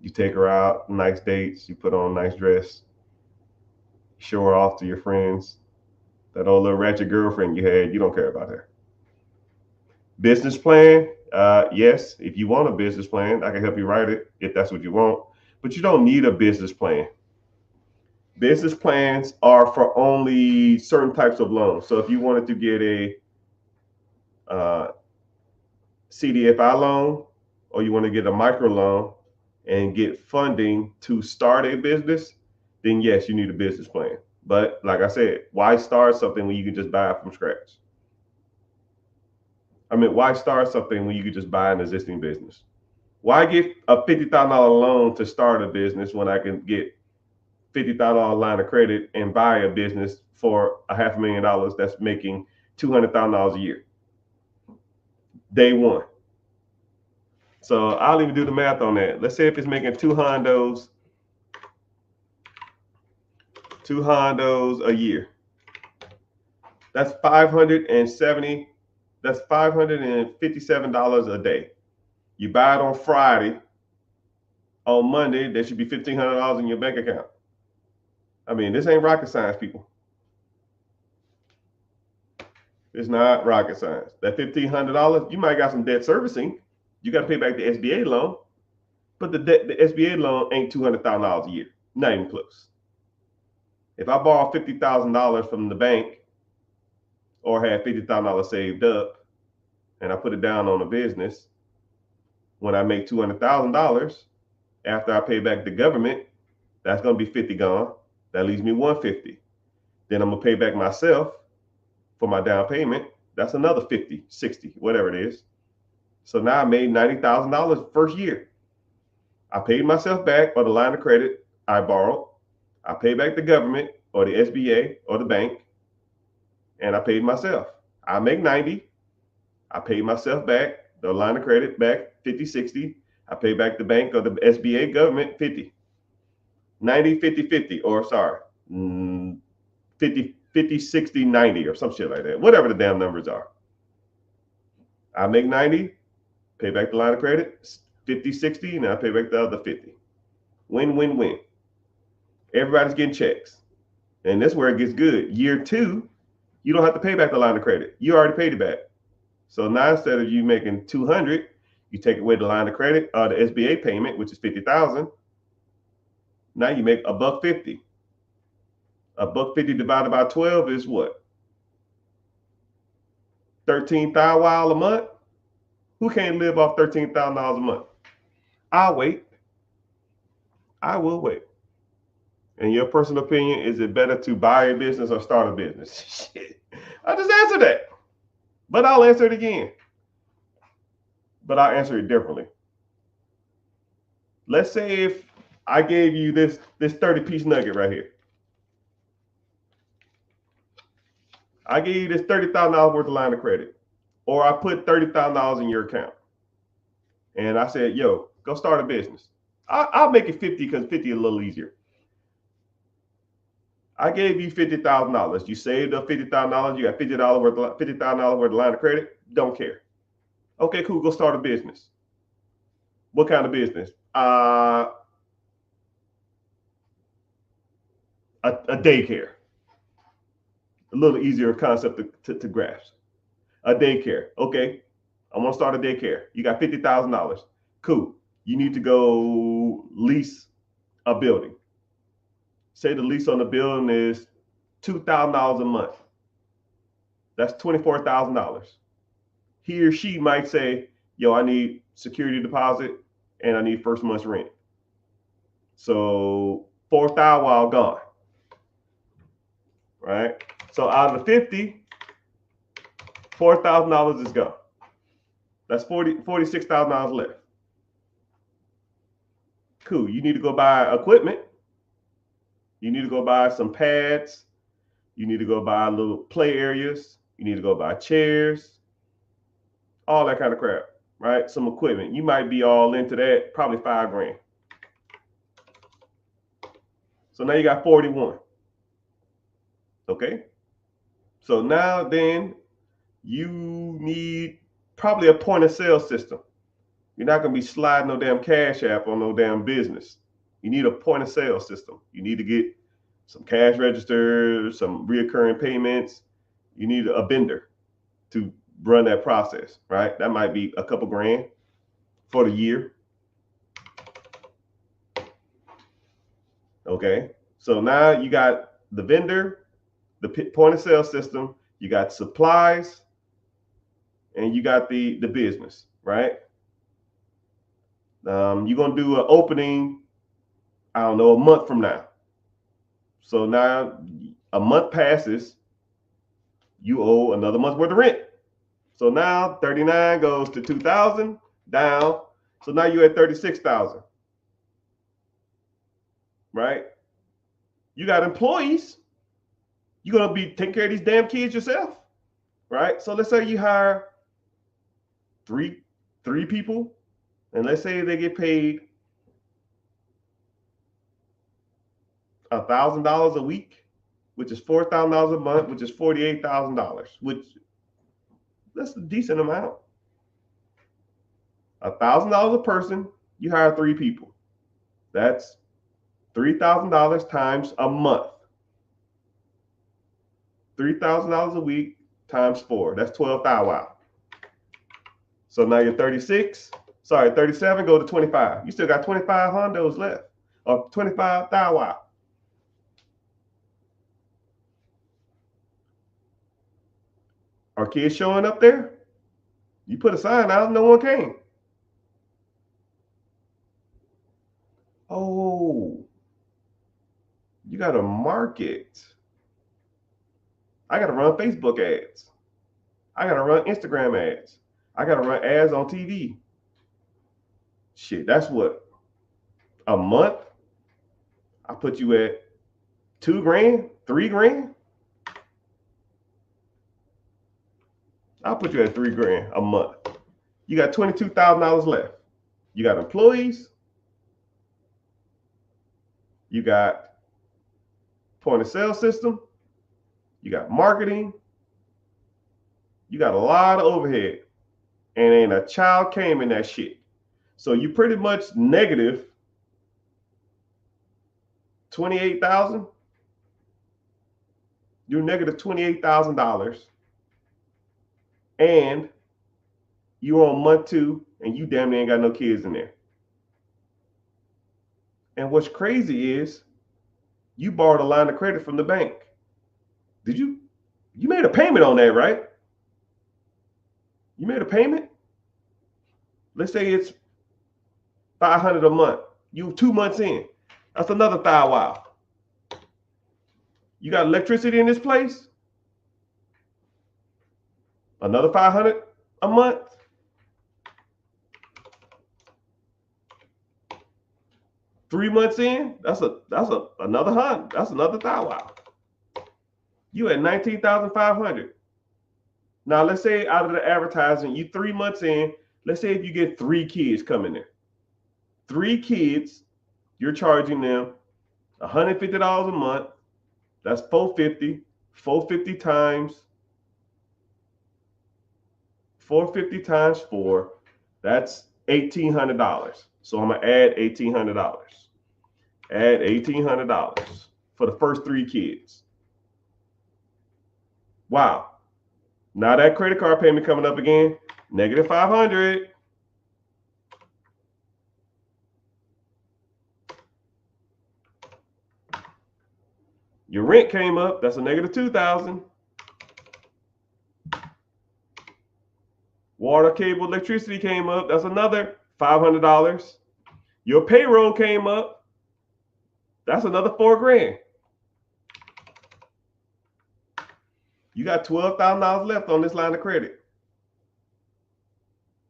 You take her out, nice dates, you put on a nice dress, show her off to your friends. That old little ratchet girlfriend you had, you don't care about her. Business plan, yes, if you want a business plan, I can help you write it if that's what you want, but you don't need a business plan. Business plans are for only certain types of loans. So if you wanted to get a CDFI loan, or you want to get a micro loan and get funding to start a business, then yes, you need a business plan. But like I said, why start something when you can just buy it from scratch? I mean, why start something when you could just buy an existing business? Why get a $50,000 loan to start a business when I can get $50,000 line of credit and buy a business for $500,000 that's making $200,000 a year? Day one. So I'll even do the math on that. Let's say if it's making two hondos a year. That's $557 a day. You buy it on Friday. On Monday, there should be $1,500 in your bank account. I mean, this ain't rocket science, people. It's not rocket science. That $1,500, you might got some debt servicing. You got to pay back the SBA loan, but the SBA loan ain't $200,000 a year. Not even close. If I borrow $50,000 from the bank, or had $50,000 saved up, and I put it down on a business, when I make $200,000, after I pay back the government, that's going to be 50 gone. That leaves me 150. Then I'm going to pay back myself for my down payment. That's another 50, 60, whatever it is. So now I made $90,000 first year. I paid myself back for the line of credit I borrowed. I paid back the government or the SBA or the bank, and I paid myself. I make 90. I paid myself back, the line of credit back 50, 60. I pay back the bank or the SBA government 50. 90, 50, 50, or sorry, 50, 50, 60, 90, or some shit like that. Whatever the damn numbers are. I make 90, pay back the line of credit, 50, 60, and I pay back the other 50. Win, win, win. Everybody's getting checks. And that's where it gets good. Year two, you don't have to pay back the line of credit. You already paid it back. So now instead of you making 200, you take away the line of credit or the SBA payment, which is 50,000. Now you make $150. $1.50 divided by 12 is what? 13,000 a month. Who can't live off $13,000 a month? I'll wait. I will wait. In your personal opinion, is it better to buy a business or start a business? Shit. I just answered that. But I'll answer it again. But I'll answer it differently. Let's say if I gave you this 30-piece nugget right here. I gave you this $30,000 worth of line of credit. Or I put $30,000 in your account. And I said, yo, go start a business. I'll make it 50 because 50 is a little easier. I gave you $50,000. You saved up $50,000. You got $50,000 worth of line of credit. Don't care. Okay, cool. Go start a business. What kind of business? A daycare. A little easier concept to grasp. A daycare. Okay, I want to start a daycare. You got $50,000. Cool. You need to go lease a building. Say the lease on the building is $2,000 a month. That's $24,000. He or she might say, yo, I need security deposit and I need first month's rent. So $4,000 gone. Right? So out of the 50, $4,000 is gone. That's $46,000 left. Cool. You need to go buy equipment. You need to go buy some pads. You need to go buy little play areas. You need to go buy chairs. All that kind of crap, right? Some equipment. You might be all into that, probably $5,000. So now you got 41. Okay. So now then you need probably a point of sale system. You're not going to be sliding no damn Cash App on no damn business. You need a point of sale system. You need to get some cash registers, some reoccurring payments. You need a vendor to run that process, right? That might be a couple grand for the year. Okay. So now you got the vendor, the point of sale system, you got supplies, and you got the business, right? You're going to do an opening, I don't know, a month from now. So now a month passes, you owe another month's worth of rent. So now 39 goes to 2,000 down. So now you're at 36,000, right? You got employees. You're going to be taking care of these damn kids yourself, right? So let's say you hire three people, and let's say they get paid $1,000 a week, which is $4,000 a month, which is $48,000, which that's a decent amount. $1,000 a person, you hire 3 people. That's $3,000 times a month. $3,000 a week times 4. That's 12,000. So now you're 37, go to 25. You still got 25 hondos left, or 25,000. Are kids showing up there? You put a sign out, no one came. Oh, you got to market. I got to run Facebook ads. I got to run Instagram ads. I got to run ads on TV. Shit, that's what? A month? I put you at $2,000, $3,000. I'll put you at $3,000 a month. You got $22,000 left. You got employees. You got point of sale system. You got marketing. You got a lot of overhead. And ain't a child came in that shit. So you pretty much negative 28,000. You're negative $28,000. And you're on month 2 and you damn near ain't got no kids in there. And what's crazy is You borrowed a line of credit from the bank. You made a payment on that, right? You made a payment. Let's say it's $500 a month. You 2 months in. That's another thou wow. You got electricity in this place? Another $500 a month. Three months in, that's another $100. That's another thou wow. You at 19,500. Now let's say out of the advertising, you 3 months in, let's say if you get 3 kids coming in. 3 kids, you're charging them $150 a month. That's $450. 450 times 4. That's $1,800. So I'm gonna add $1,800. Add $1,800 for the first 3 kids. Wow. Now that credit card payment coming up again, negative $500. Your rent came up, that's a negative $2,000. Water, cable, electricity came up, that's another $500. Your payroll came up, that's another $4,000. You got $12,000 left on this line of credit.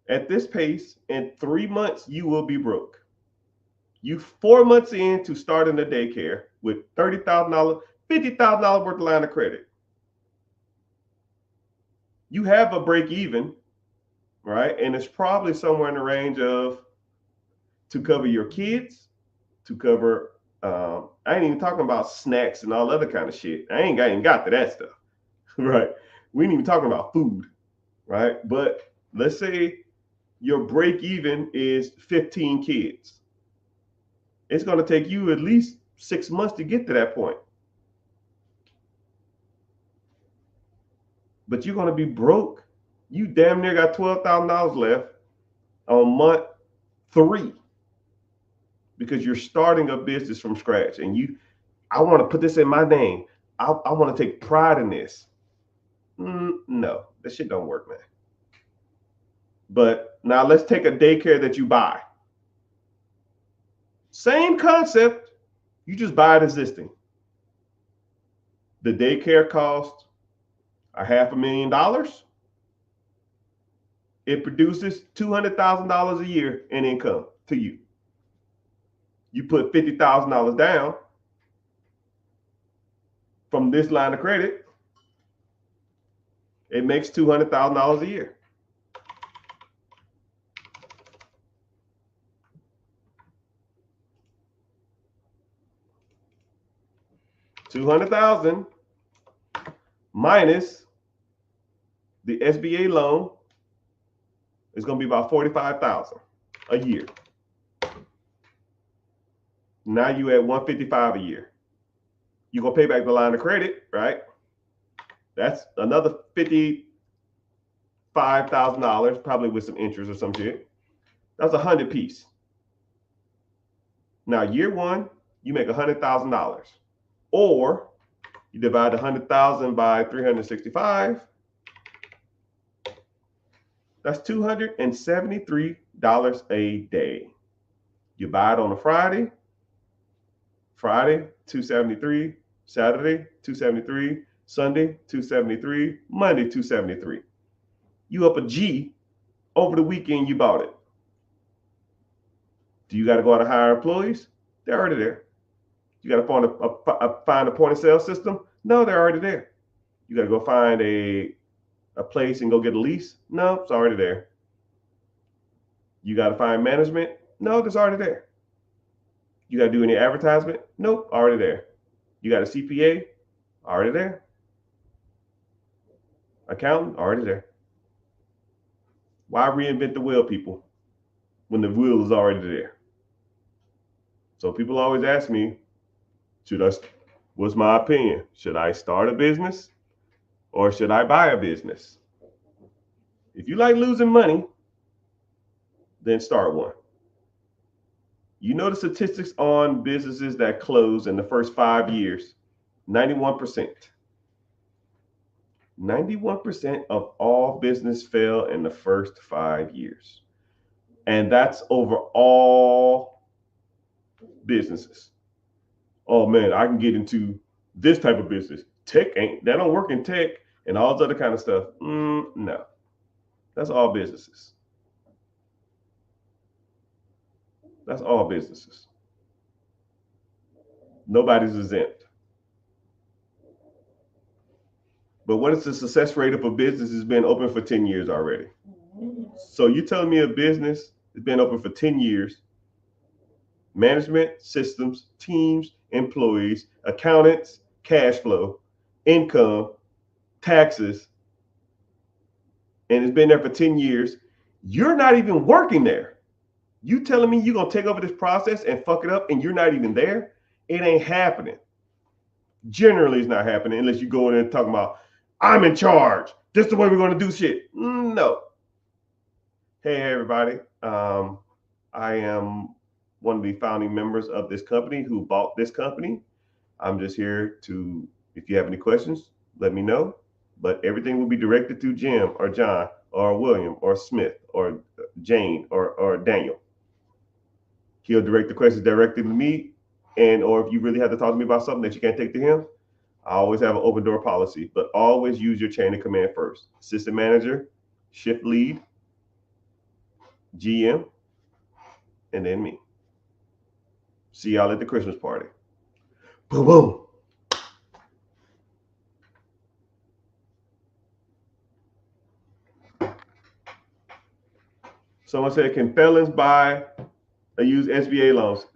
At this pace, in 3 months, you will be broke. You 4 months into starting a daycare with $30,000, $50,000 worth of line of credit. You have a break even, right? And it's probably somewhere in the range of to cover your kids, to cover, I ain't even talking about snacks and all other kind of shit. I ain't even got to that stuff, right? We ain't even talking about food, right? But let's say your break even is 15 kids. It's going to take you at least 6 months to get to that point. But you're going to be broke. You damn near got $12,000 left on month 3 because you're starting a business from scratch. And I want to put this in my name. I want to take pride in this. No, that shit don't work, man. But now let's take a daycare that you buy. Same concept, you just buy it existing. The daycare costs $500,000. It produces $200,000 a year in income to you. You put $50,000 down from this line of credit, it makes $200,000 a year. $200,000 minus the SBA loan is going to be about $45,000 a year. Now you at $155,000 a year. You're going to pay back the line of credit, right? That's another $55,000, probably with some interest or some shit. That's $100 piece. Now year 1, you make $100,000. Or you divide $100,000 by 365. That's $273 a day. You buy it on a Friday, $273, Saturday, $273, Sunday, $273, Monday, $273. You up a G over the weekend you bought it. Do you got to go out and hire employees? They're already there. You got to find a point of sale system? No, they're already there. You got to go find a place and go get a lease? No, it's already there. You got to find management? No, it's already there. You got to do any advertisement? Nope, already there. You got a CPA? Already there. Accountant? Already there. Why reinvent the wheel, people, when the wheel is already there? So people always ask me, what's my opinion? Should I start a business or should I buy a business? If you like losing money, then start one. You know the statistics on businesses that close in the first 5 years? 91%. 91% of all business fail in the first 5 years. And that's over all businesses. Oh man, I can get into this type of business. Tech ain't, that don't work in tech and all this other kind of stuff. No, that's all businesses. That's all businesses. Nobody's exempt. But what is the success rate of a business that's been open for 10 years already? So you telling me a business has been open for 10 years, management, systems, teams, employees, accountants, cash flow, income, taxes, and it's been there for 10 years. You're not even working there. You telling me you're going to take over this process and fuck it up and you're not even there? It ain't happening. Generally, it's not happening unless you go in and talk about, I'm in charge. This is the way we're going to do shit. No. Hey, everybody. I am one of the founding members of this company who bought this company. I'm just here to, if you have any questions, let me know. But everything will be directed to Jim or John or William or Smith or Jane or Daniel. He'll direct the questions directly to me. And or if you really have to talk to me about something that you can't take to him, I always have an open door policy, but always use your chain of command first. Assistant manager, shift lead, GM, and then me. See y'all at the Christmas party. Boom, boom. Someone said, can felons buy or use SBA loans?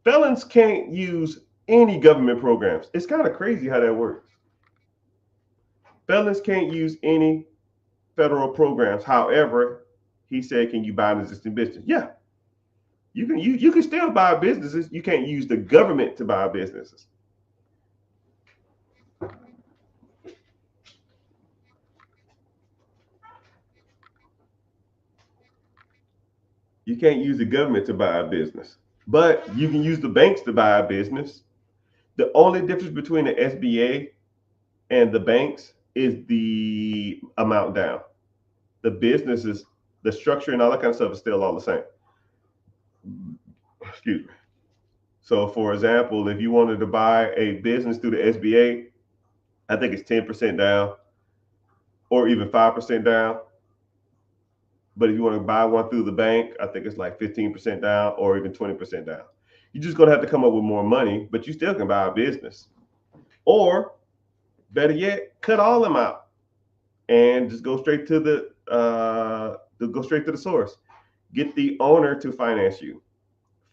Felons can't use any government programs. It's kind of crazy how that works. Felons can't use any federal programs. However, he said, can you buy an existing business? Yeah. You can still buy businesses. You can't use the government to buy businesses. You can't use the government to buy a business, but you can use the banks to buy a business. The only difference between the SBA and the banks is the amount down. The businesses, the structure and all that kind of stuff is still all the same. Excuse me. So for example, if you wanted to buy a business through the SBA, I think it's 10% down or even 5% down. But if you want to buy one through the bank, I think it's like 15% down or even 20% down. You're just going to have to come up with more money, but you still can buy a business. Or better yet, cut all them out and just go straight to the source. Get the owner to finance you.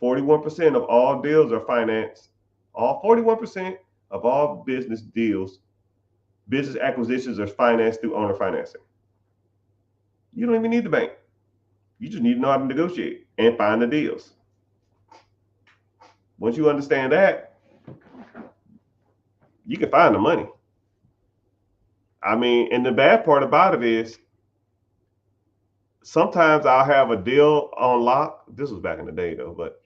41% of all deals are financed. All 41% of all business deals, business acquisitions are financed through owner financing. You don't even need the bank. You just need to know how to negotiate and find the deals. Once you understand that, you can find the money. I mean, and the bad part about it is sometimes I'll have a deal on lock. This was back in the day though, but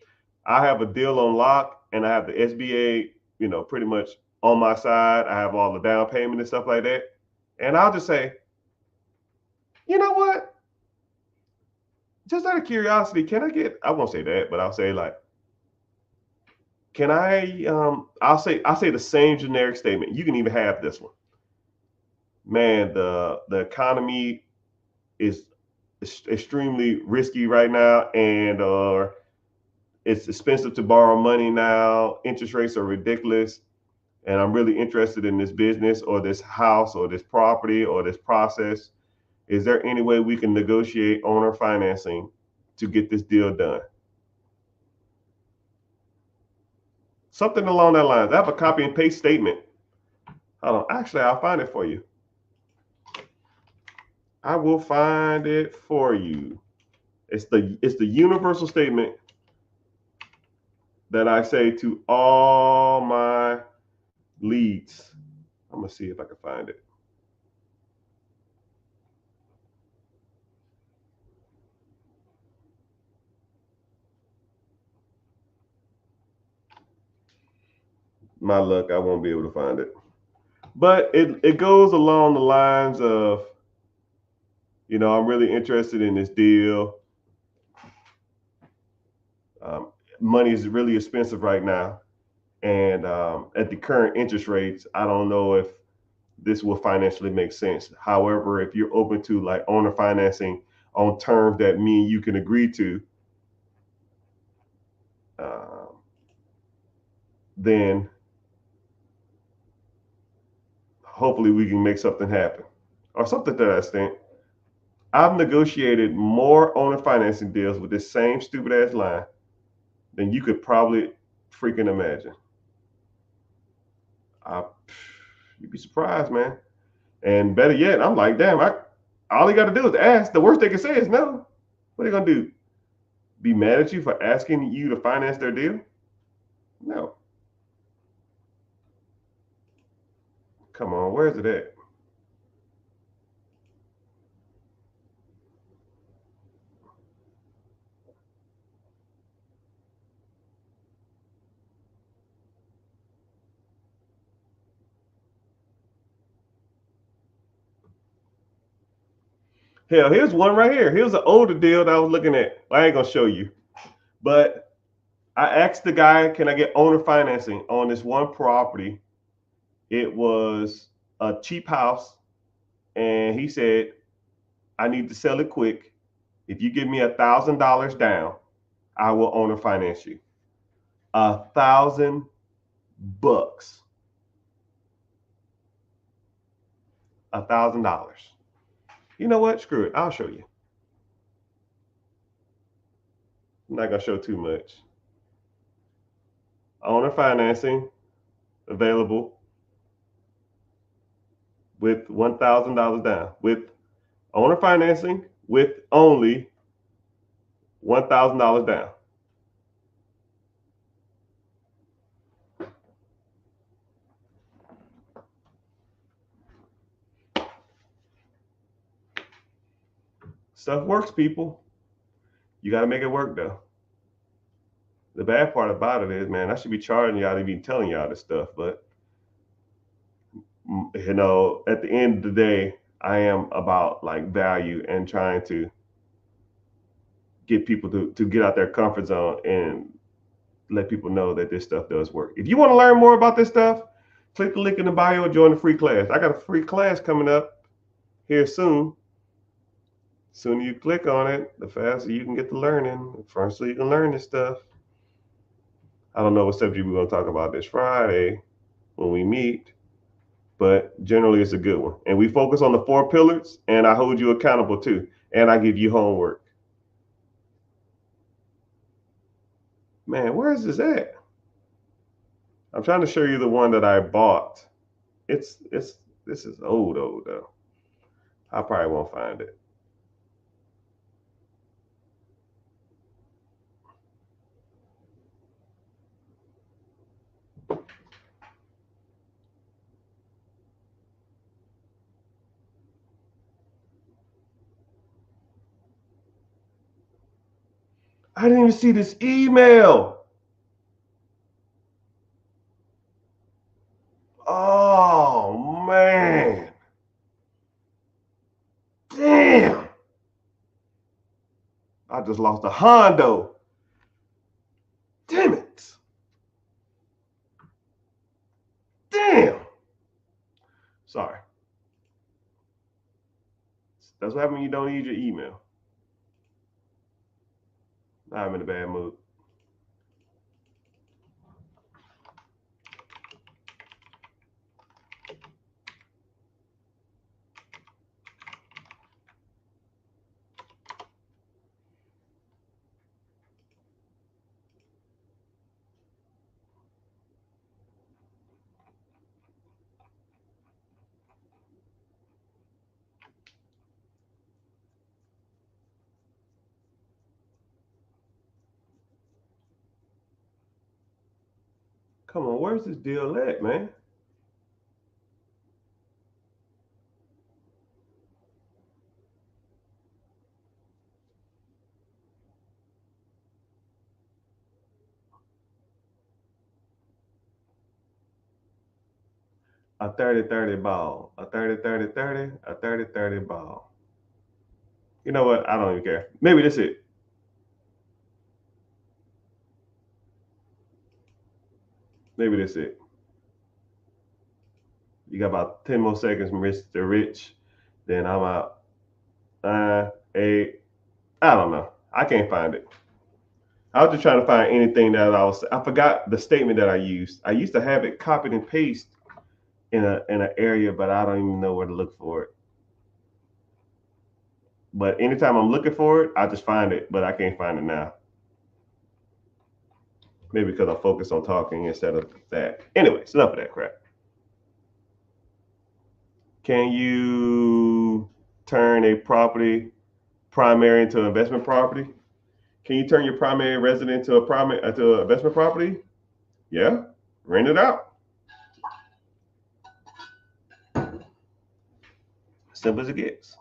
I have a deal on lock and I have the SBA, pretty much on my side. I have all the down payment and stuff like that. And I'll just say, you know what? Just out of curiosity, can I get, I won't say that, but I'll say like, can I, I'll say the same generic statement. You can even have this one. Man, the economy is extremely risky right now, and it's expensive to borrow money now. Interest rates are ridiculous, and I'm really interested in this business or this house or this property or this process. Is there any way we can negotiate owner financing to get this deal done? Something along that line. I have a copy and paste statement. Hold on. Actually, I'll find it for you. I will find it for you. It's the universal statement that I say to all my leads. I'm gonna see if I can find it. my luck, I won't be able to find it. But it goes along the lines of, I'm really interested in this deal. Um, Money is really expensive right now, and at the current interest rates, I don't know if this will financially make sense. However, if you're open to like owner financing on terms that me and you can agree to, um, then hopefully we can make something happen or something to that extent. I've negotiated more owner financing deals with this same stupid ass line than you could probably freaking imagine. I, you'd be surprised, man. And better yet, I'm like, damn, all you got to do is ask. The worst they can say is no. What are they gonna do? Be mad at you for asking you to finance their deal? No. Come on, where's it at? Hell, here's one right here. Here's an older deal that I was looking at. I ain't gonna show you, but I asked the guy, "Can I get owner financing on this one property?" It was a cheap house, and he said, "I need to sell it quick. If you give me $1,000 down, I will owner finance you." $1,000. $1,000. You know what? Screw it. I'll show you. I'm not gonna show too much. Owner financing available with $1,000 down. With owner financing with only $1,000 down. Stuff works, people. You got to make it work though. The bad part about it is, man, I should be charging y'all to be telling y'all this stuff, but at the end of the day, I am about like value and trying to get people to get out their comfort zone and let people know that this stuff does work. If you want to learn more about this stuff, click the link in the bio and join the free class. I got a free class coming up here soon. Sooner you click on it, the faster you can get to learning. The faster you can learn this stuff. I don't know what subject we're going to talk about this Friday when we meet, but generally it's a good one. And we focus on the 4 pillars, and I hold you accountable too. And I give you homework. Man, where is this at? I'm trying to show you the one that I bought. It's this is old though. I probably won't find it. I didn't even see this email. Oh man. Damn. I just lost a Hondo. Damn it. Damn. Sorry. That's what happens when you don't use your email. Now I'm in a bad mood. Come on, where's this deal at, man? A 30-30 ball. A 30-30-30. A 30-30 ball. You know what? I don't even care. Maybe that's it. Maybe that's it. You got about 10 more seconds, Mr. Rich. Then I'm out. 8. I don't know. I can't find it. I was just trying to find anything that I forgot the statement that I used. I used to have it copied and paste in an area, but I don't even know where to look for it. But anytime I'm looking for it, I just find it, but I can't find it now. Maybe because I'm focused on talking instead of that. Anyways, enough of that crap. Can you turn a property primary into investment property? Can you turn your primary residence to an investment property? Yeah, rent it out. Simple as it gets.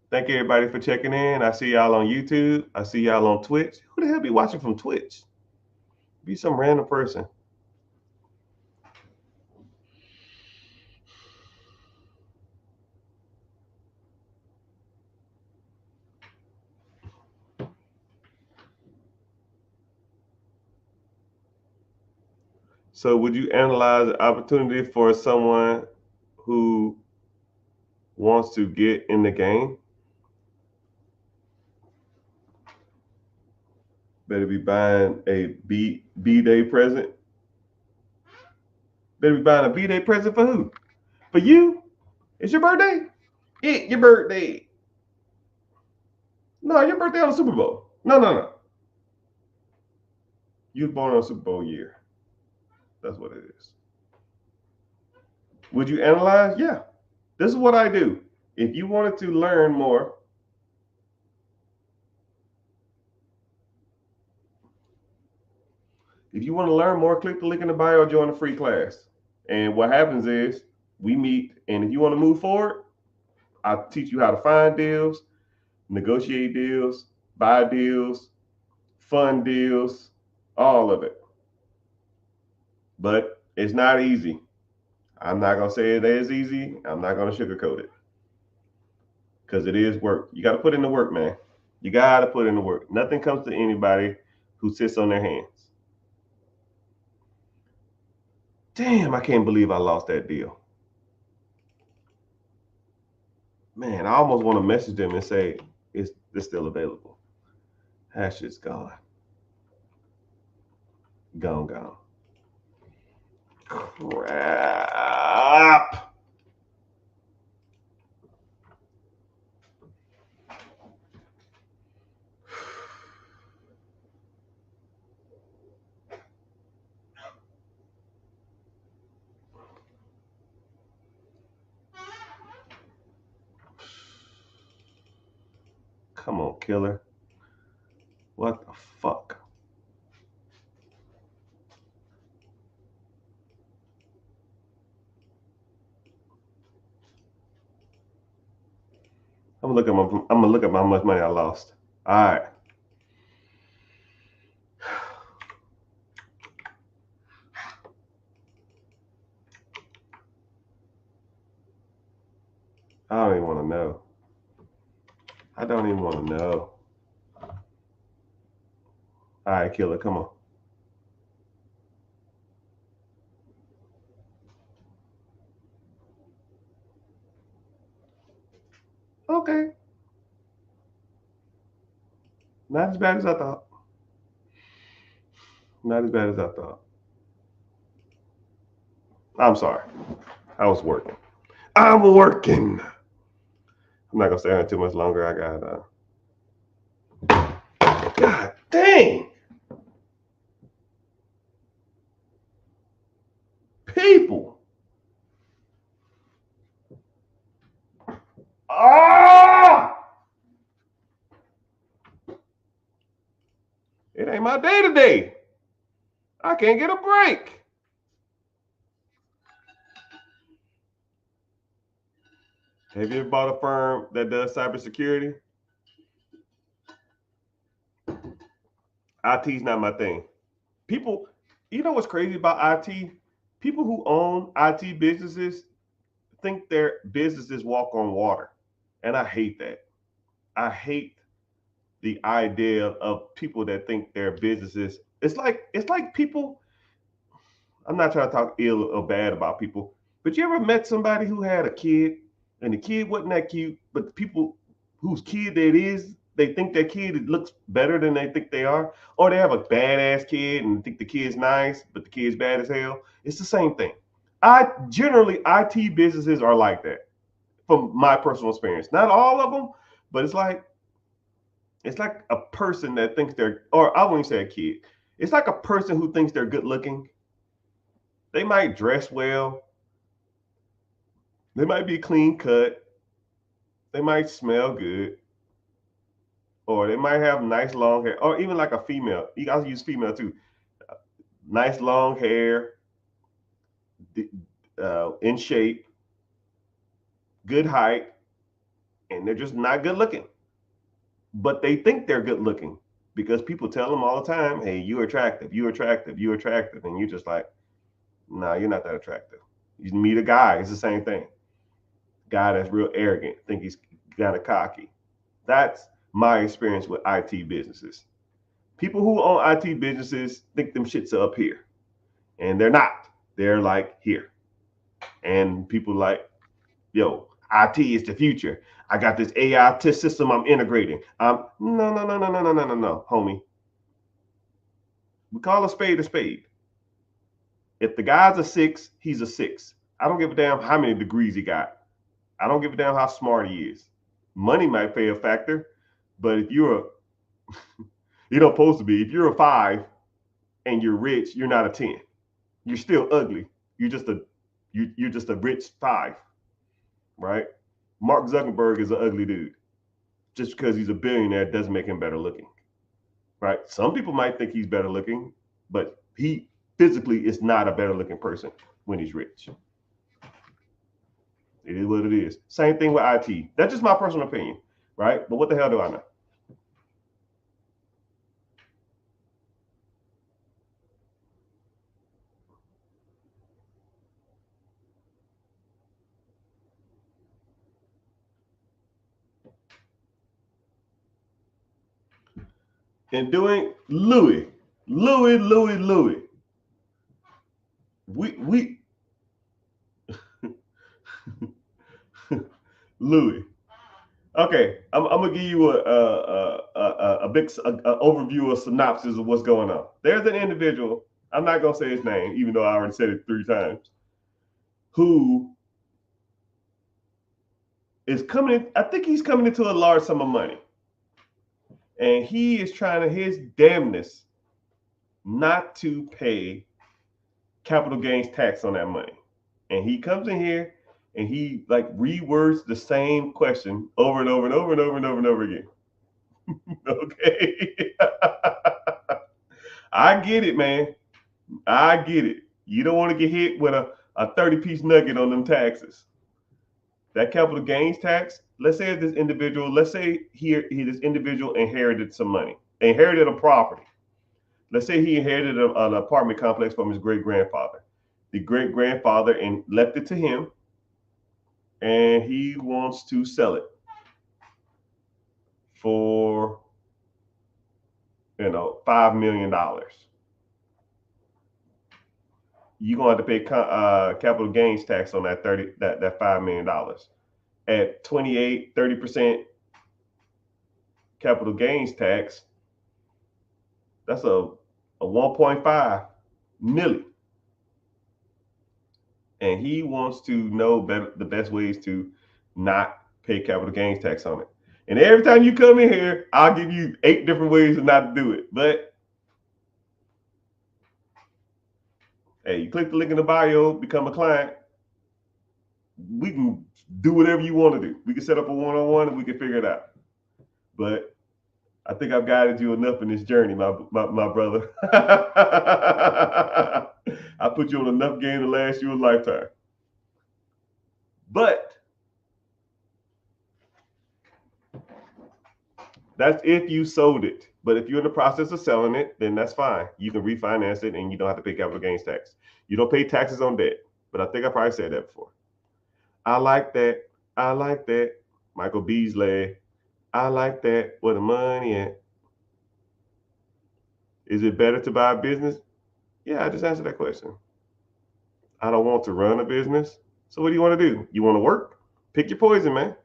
Thank you everybody for checking in. I see y'all on YouTube. I see y'all on Twitch. Who the hell be watching from Twitch? Be some random person. So would you analyze the opportunity for someone who wants to get in the game? Better be buying a B-Day present. Better be buying a B-Day present for who? For you? It's your birthday? It's your birthday. No, your birthday on the Super Bowl. No. You was born on Super Bowl year. That's what it is. Would you analyze? Yeah. This is what I do. If you wanted to learn more, click the link in the bio, join the free class. And what happens is we meet, and if you want to move forward, I teach you how to find deals, negotiate deals, buy deals, fund deals, all of it. But it's not easy. I'm not going to say it is easy. I'm not going to sugarcoat it. Because it is work. You got to put in the work, man. You got to put in the work. Nothing comes to anybody who sits on their hands. Damn, I can't believe I lost that deal. Man, I almost want to message them and say, it's still available. That shit's gone. Gone. Crap. Come on, killer. What the fuck? I'm gonna look at how much money I lost. All right. I don't even want to know. I don't even want to know. All right, killer, come on. Okay. Not as bad as I thought. Not as bad as I thought. I'm sorry. I was working. I'm working. I'm not gonna stay on too much longer. I got God dang. People. Ah! It ain't my day today. I can't get a break. Have you ever bought a firm that does cybersecurity? IT's not my thing. People, you know what's crazy about IT? People who own IT businesses think their businesses walk on water. And I hate that. I hate the idea of people that think their businesses, it's like people, I'm not trying to talk ill or bad about people, but you ever met somebody who had a kid and the kid wasn't that cute, but the people whose kid that is, they think that kid looks better than they think they are, or they have a badass kid and think the kid's nice, but the kid's bad as hell. It's the same thing. I generally IT businesses are like that from my personal experience. Not all of them, but it's like a person that thinks they're, or I wouldn't say a kid. It's like a person who thinks they're good looking. They might dress well. They might be clean cut. They might smell good. Or they might have nice long hair. Or even like a female. You guys use female too. Nice long hair, in shape, good height, and they're just not good looking. But they think they're good looking because people tell them all the time, hey, you're attractive, you're attractive, you're attractive. And you're just like, nah, you're not that attractive. You meet a guy, it's the same thing. Guy that's real arrogant, think he's kind of cocky. That's my experience with IT businesses. People who own IT businesses think them shits are up here, and they're not. They're like here. And people like, yo, IT is the future. I got this AI test system I'm integrating. No, no, no, no, no, no, no, no, no, homie. We call a spade a spade. If the guy's a 6, he's a 6. I don't give a damn how many degrees he got. I don't give a damn how smart he is. Money might play a factor, but if you're a, you don't supposed to be. If you're a 5 and you're rich, you're not a 10. You're still ugly. You're just a rich 5, right? Mark Zuckerberg is an ugly dude. Just because he's a billionaire doesn't make him better looking, right? Some people might think he's better looking, but he physically is not a better looking person when he's rich. It is what it is. Same thing with IT. That's just my personal opinion, right? But what the hell do I know? And doing Louis. We Louis. Okay, I'm gonna give you a big overview, a synopsis of what's going on. There's an individual. I'm not gonna say his name, even though I already said it 3 times. Who is coming in? I think he's coming into a large sum of money, and he is trying to his damnness not to pay capital gains tax on that money. And he comes in here and he like rewords the same question over and over and over and over and over and over again. Okay. I get it, man. I get it. You don't want to get hit with a 30-piece nugget on them taxes. That capital gains tax, let's say this individual, let's say this individual inherited some money, inherited a property. Let's say he inherited an apartment complex from his great grandfather. The great grandfather and left it to him, and he wants to sell it for $5 million. You're gonna have to pay capital gains tax on that $5 million at 28-30% capital gains tax. That's a 1.5 million. And he wants to know the best ways to not pay capital gains tax on it. And every time you come in here, I'll give you 8 different ways not to do it. But hey, you click the link in the bio, become a client. We can do whatever you want to do. We can set up a one-on-one and we can figure it out. But I think I've guided you enough in this journey, my brother. I put you on enough game to last you a lifetime. But that's if you sold it. But if you're in the process of selling it, then that's fine. You can refinance it and you don't have to pay capital gains tax. You don't pay taxes on debt. But I think I probably said that before. I like that. I like that. Michael Beasley. I like that. Where the money at? Is it better to buy a business? Yeah, I just answered that question. I don't want to run a business. So what do you want to do? You want to work? Pick your poison, man.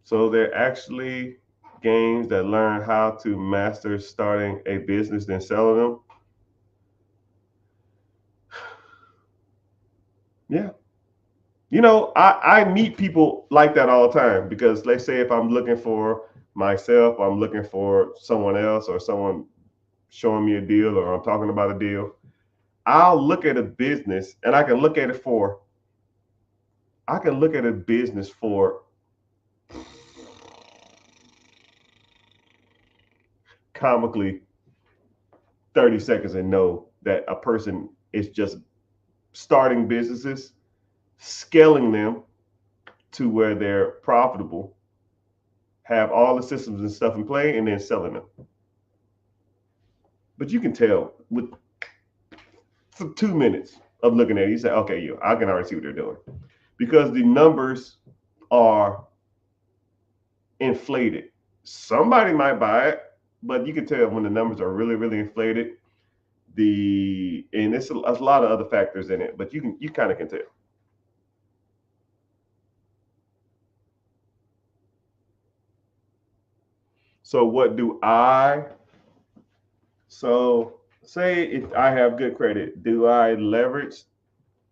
So they're actually games that learn how to master starting a business then selling them. Yeah. I meet people like that all the time because let's say if I'm looking for myself, I'm looking for someone else or someone showing me a deal or I'm talking about a deal, I'll look at a business and I can look at a business for comically 30 seconds and know that a person is just starting businesses, scaling them to where they're profitable, have all the systems and stuff in play, and then selling them. But you can tell with 2 minutes of looking at it, you say, okay, I can already see what they're doing. Because the numbers are inflated. Somebody might buy it, but you can tell when the numbers are really, really inflated. And it's a lot of other factors in it, but you kind of can tell. So what do I? So say if I have good credit, do I leverage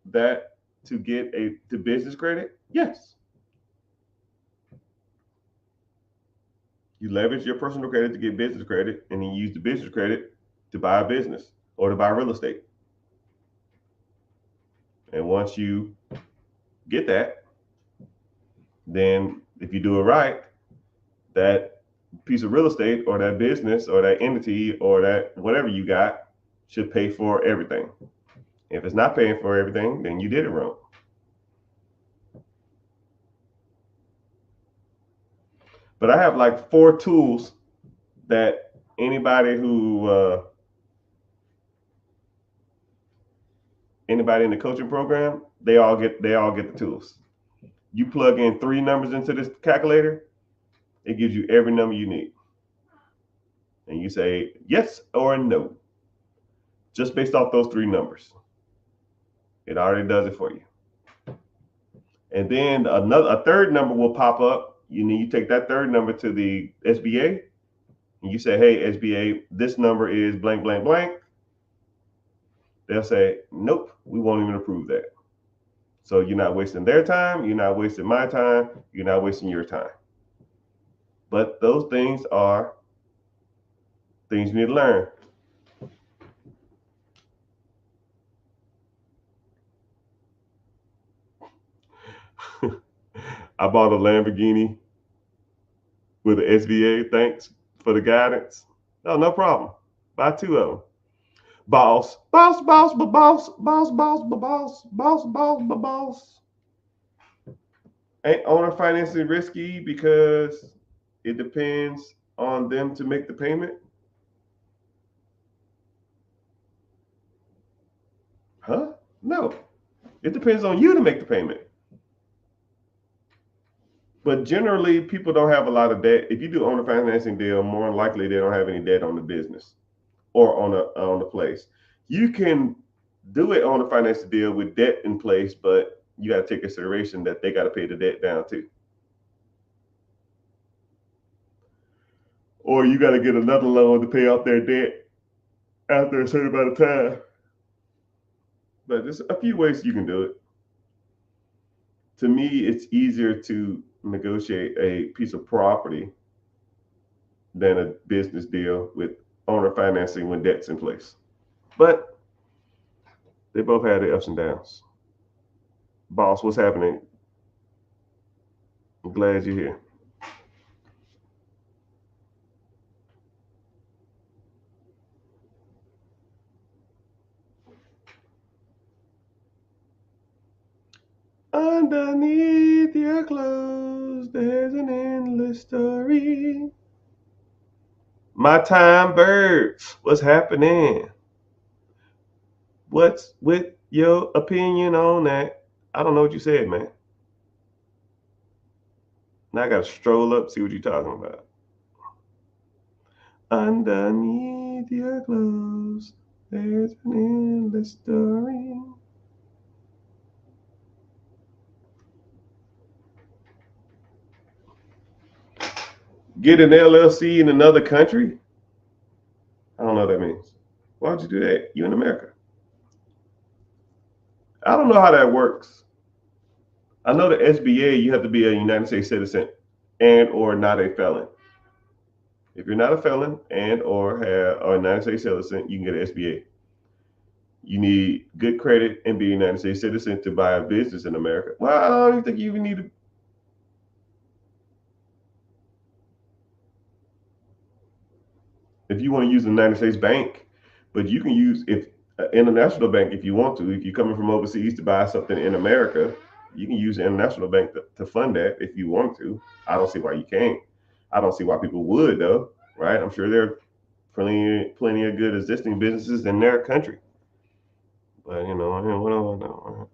that to get to business credit? Yes. You leverage your personal credit to get business credit, and then you use the business credit to buy a business or to buy real estate. And once you get that, then if you do it right, that piece of real estate or that business or that entity or that whatever you got should pay for everything. If it's not paying for everything, then you did it wrong. But I have like 4 tools that anybody in the coaching program, they all get the tools. You plug in 3 numbers into this calculator, it gives you every number you need. And you say yes or no, just based off those 3 numbers. It already does it for you. And then a third number will pop up. You take that third number to the SBA, and you say, "Hey, SBA, this number is blank, blank, blank." They'll say, "Nope, we won't even approve that." So you're not wasting their time. You're not wasting my time. You're not wasting your time. But those things are things you need to learn. I bought a Lamborghini with an SBA. Thanks for the guidance. No problem. Buy 2 of them. Boss, boss, boss, boss, boss, boss, boss, boss, boss, boss. Ain't owner financing risky because it depends on them to make the payment? Huh? No. It depends on you to make the payment. But generally, people don't have a lot of debt. If you do owner financing deal, more than likely they don't have any debt on the business or on the place. You can do it on a financing deal with debt in place, but you got to take consideration that they got to pay the debt down too. Or you got to get another loan to pay off their debt after a certain amount of time. But there's a few ways you can do it. To me, it's easier to negotiate a piece of property than a business deal with owner financing when debt's in place. But they both had their ups and downs. Boss, what's happening? I'm glad you're here. Underneath your clothes, there's an endless story. My time bird, what's happening? What's with your opinion on that? I don't know what you said, man. Now I gotta stroll up, see what you're talking about. Underneath your clothes, there's an endless story. Get an LLC in another country? I don't know what that means. Why would you do that? You in America. I don't know how that works. I know the SBA, you have to be a United States citizen and or not a felon. If you're not a felon and or have a United States citizen, you can get an SBA. You need good credit and be a United States citizen to buy a business in America. Well, I don't even think you even need to. If you want to use the United States bank, but you can use if international bank if you want to. If you're coming from overseas to buy something in America, you can use the international bank to fund that if you want to. I don't see why you can't. I don't see why people would though, right? I'm sure there are plenty of good existing businesses in their country. But what do I know?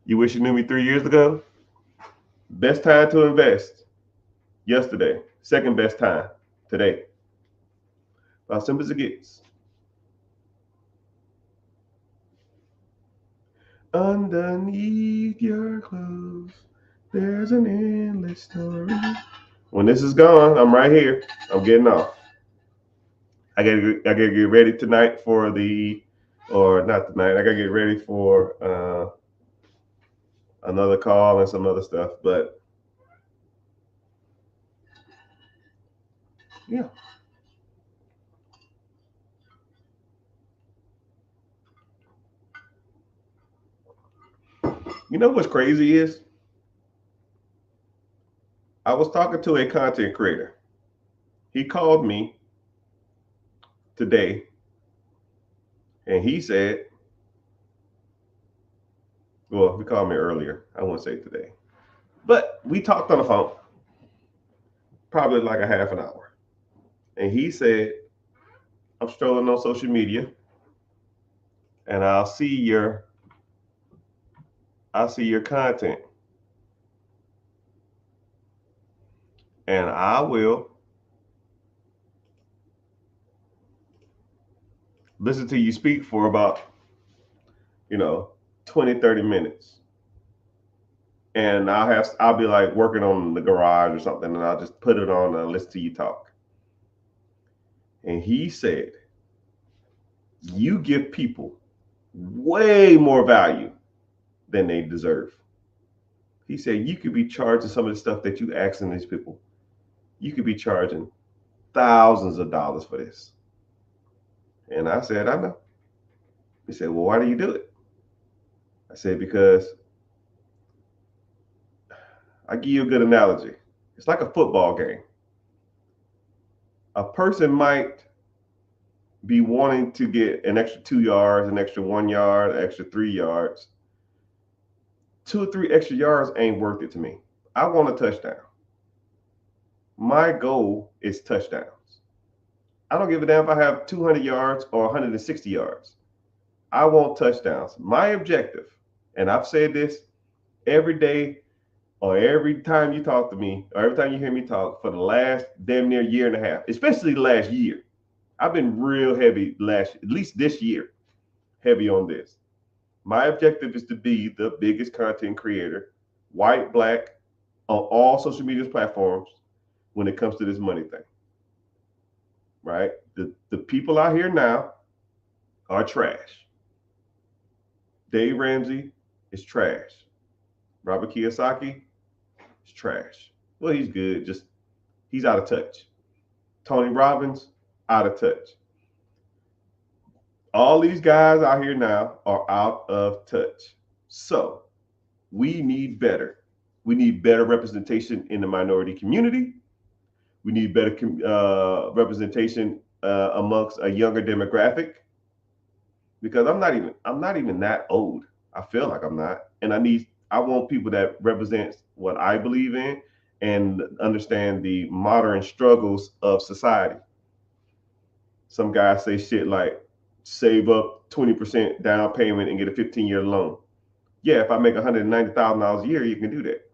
You wish you knew me 3 years ago? Best time to invest yesterday. Second best time today. About simple as it gets. Underneath your clothes, there's an endless story. When this is gone, I'm right here. I'm getting off. I gotta get ready tonight for or not tonight. I gotta get ready for another call and some other stuff. But yeah. You know what's crazy is I was talking to a content creator. He called me today and he said, well, he called me earlier. I won't say today. But we talked on the phone probably like a half an hour. And he said, I'm strolling on social media and I'll see your content. And I will listen to you speak for about, 20, 30 minutes. And I'll be like working on the garage or something, and I'll just put it on and listen to you talk. And he said, you give people way more value than they deserve. He said, you could be charging some of the stuff that you asking these people. You could be charging thousands of dollars for this. And I said, I know. He said, well, why do you do it? I said, because I give you a good analogy. It's like a football game. A person might be wanting to get an extra 2 yards, an extra 1 yard, an extra 3 yards. 2 or 3 extra yards ain't worth it to me. I want a touchdown. My goal is touchdowns. I don't give a damn if I have 200 yards or 160 yards. I want touchdowns. My objective, and I've said this every day or every time you talk to me or every time you hear me talk for the last damn near year and a half, especially the last year. I've been real heavy at least this year, heavy on this. My objective is to be the biggest content creator, white, black, on all social media platforms when it comes to this money thing. Right? The people out here now are trash. Dave Ramsey is trash. Robert Kiyosaki is trash. Well, he's good, just he's out of touch. Tony Robbins, out of touch. All these guys out here now are out of touch. So we need better. We need better representation in the minority community. We need better representation amongst a younger demographic. Because I'm not even that old. I feel like I'm not. And I want people that represents what I believe in and understand the modern struggles of society. Some guys say shit like save up 20% down payment and get a 15-year loan. Yeah, if I make $190,000 a year, you can do that.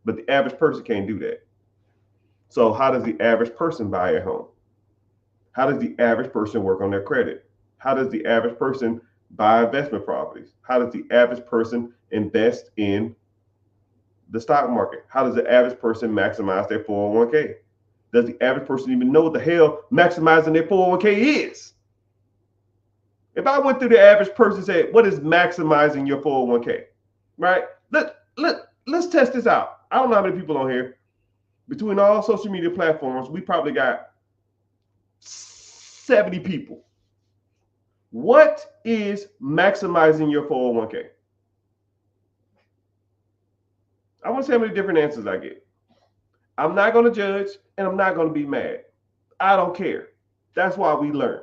But the average person can't do that. So how does the average person buy a home? How does the average person work on their credit? How does the average person buy investment properties? How does the average person invest in the stock market? How does the average person maximize their 401k? Does the average person even know what the hell maximizing their 401k is? If I went through the average person and said, what is maximizing your 401k? Right? Let's test this out. I don't know how many people on here. Between all social media platforms, we probably got 70 people. What is maximizing your 401k? I want to see how many different answers I get. I'm not going to judge and I'm not going to be mad. I don't care. That's why we learn.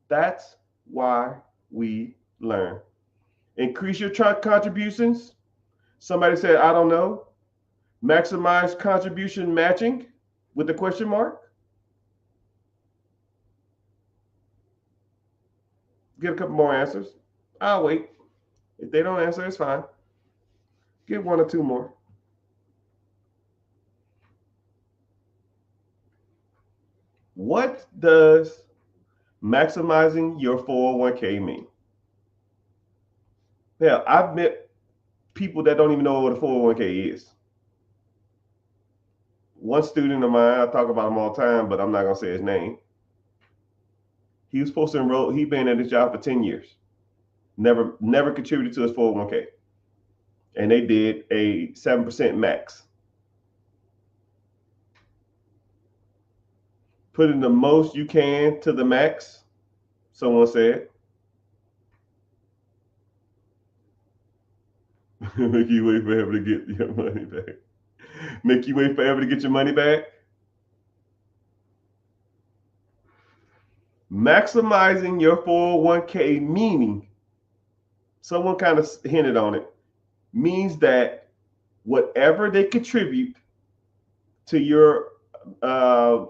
That's why we learn. Increase your contributions. Somebody said, I don't know. Maximize contribution matching with the question mark. Get a couple more answers. I'll wait. If they don't answer, it's fine. Get one or two more. What does maximizing your 401k mean? Hell, I've met people that don't even know what a 401k is. One student of mine, I talk about him all the time, but I'm not going to say his name. He was supposed to enroll, he'd been at his job for 10 years. Never contributed to his 401k. And they did a 7% max. Put in the most you can to the max, someone said. Make you wait forever to get your money back. Make you wait forever to get your money back. Maximizing your 401k meaning, someone kind of hinted on it, means that whatever they contribute to your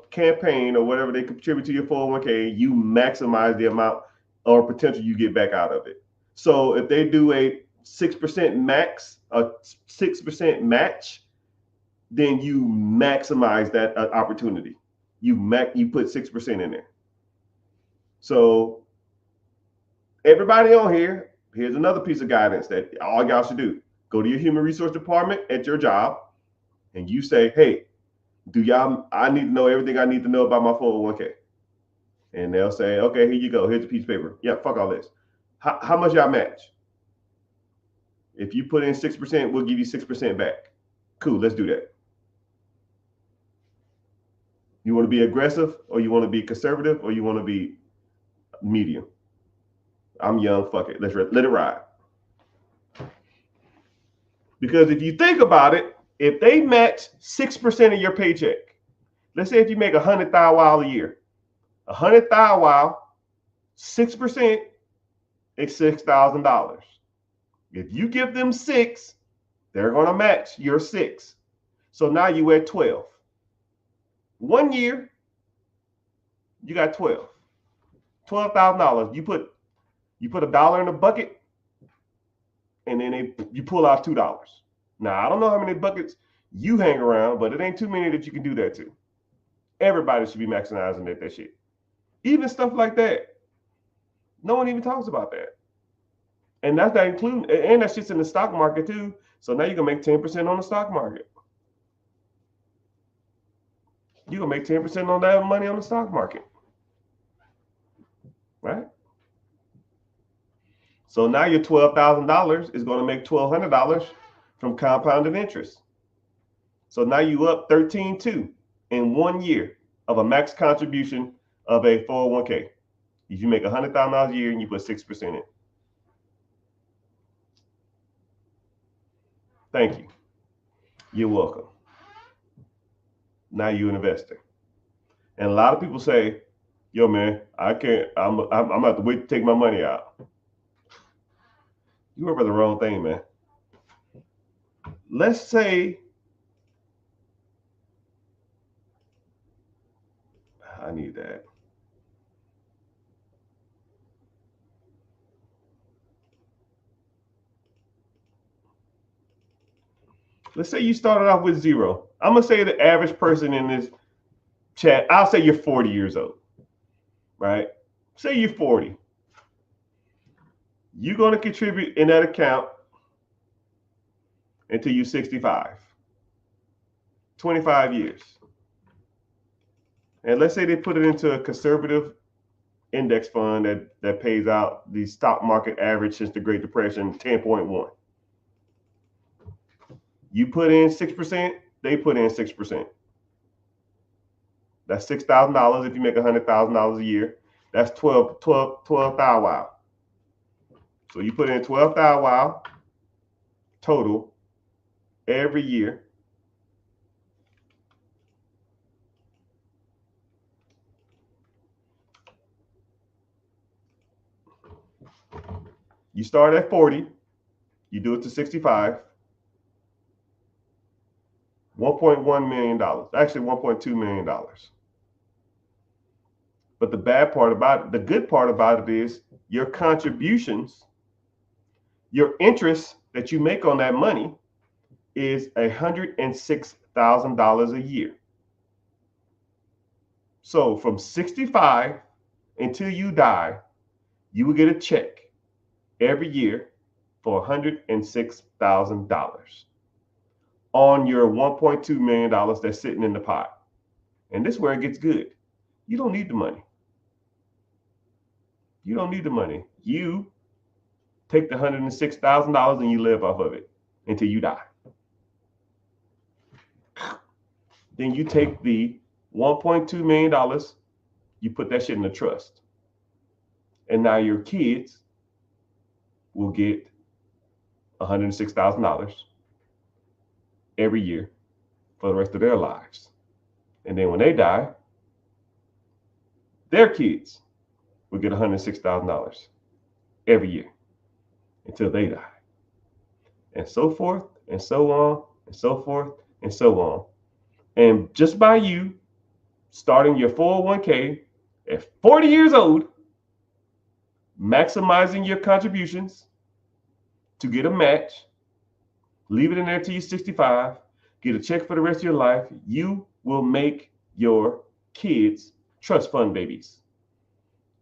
campaign or whatever they contribute to your 401k, you maximize the amount or potential you get back out of it. So if they do a 6% max, a 6% match, then you maximize that opportunity. You put 6% in there. So everybody on here, here's another piece of guidance that all y'all should do. Go to your human resource department at your job and you say, hey, I need to know everything I need to know about my 401k. And they'll say, okay, here you go. Here's a piece of paper. Yeah, fuck all this. How much y'all match? If you put in 6%, we'll give you 6% back. Cool, let's do that. You want to be aggressive or you want to be conservative or you want to be medium? I'm young, fuck it. Let it ride. Because if you think about it, if they match 6% of your paycheck, let's say if you make $100,000 a year, 100,000, 6% is $6,000. If you give them 6, they're going to match your 6. So now you at 12. 1 year, you got 12. $12,000. You put $1 in a bucket, and then you pull out $2. Now I don't know how many buckets you hang around, but it ain't too many that you can do that to. Everybody should be maximizing that shit. Even stuff like that. No one even talks about that. And that's not including, and that shit's in the stock market too. So now you can make 10% on the stock market. You can make 10% on that money on the stock market. Right? So now your $12,000 is going to make $1,200 from compounded interest. So now you up 13.2 in 1 year of a max contribution of a 401k. If you make $100,000 a year and you put 6% in. Thank you. You're welcome. Now you're an investor. And a lot of people say, yo, man, I can't, I'm going to have to wait to take my money out. You worry about the wrong thing, man. Let's say I need that. Let's say you started off with zero. I'm gonna say the average person in this chat, I'll say you're 40 years old, right? Say you're 40. You're gonna contribute in that account until you're 65. 25 years. And let's say they put it into a conservative index fund that pays out the stock market average since the Great Depression, 10.1. You put in 6%, they put in 6%. That's $6,000 if you make $100,000 a year. That's 12 thou wow. So you put in 12 thou wow total every year. You start at 40, you do it to 65, $1.1 million, actually $1.2 million. But the bad part about it, the good part about it is your contributions, your interest that you make on that money is $106,000 a year. So from 65 until you die, you will get a check every year for $106,000 on your $1.2 million that's sitting in the pot. And this is where it gets good. You don't need the money. You don't need the money. You take the $106,000 and you live off of it until you die. Then you take the $1.2 million, you put that shit in the trust. And now your kids will get $106,000 every year for the rest of their lives. And then when they die, their kids will get $106,000 every year until they die. And so forth, and so on, and so forth, and so on. And just by you starting your 401k at 40 years old, maximizing your contributions to get a match, leave it in there till you're 65, get a check for the rest of your life, you will make your kids trust fund babies.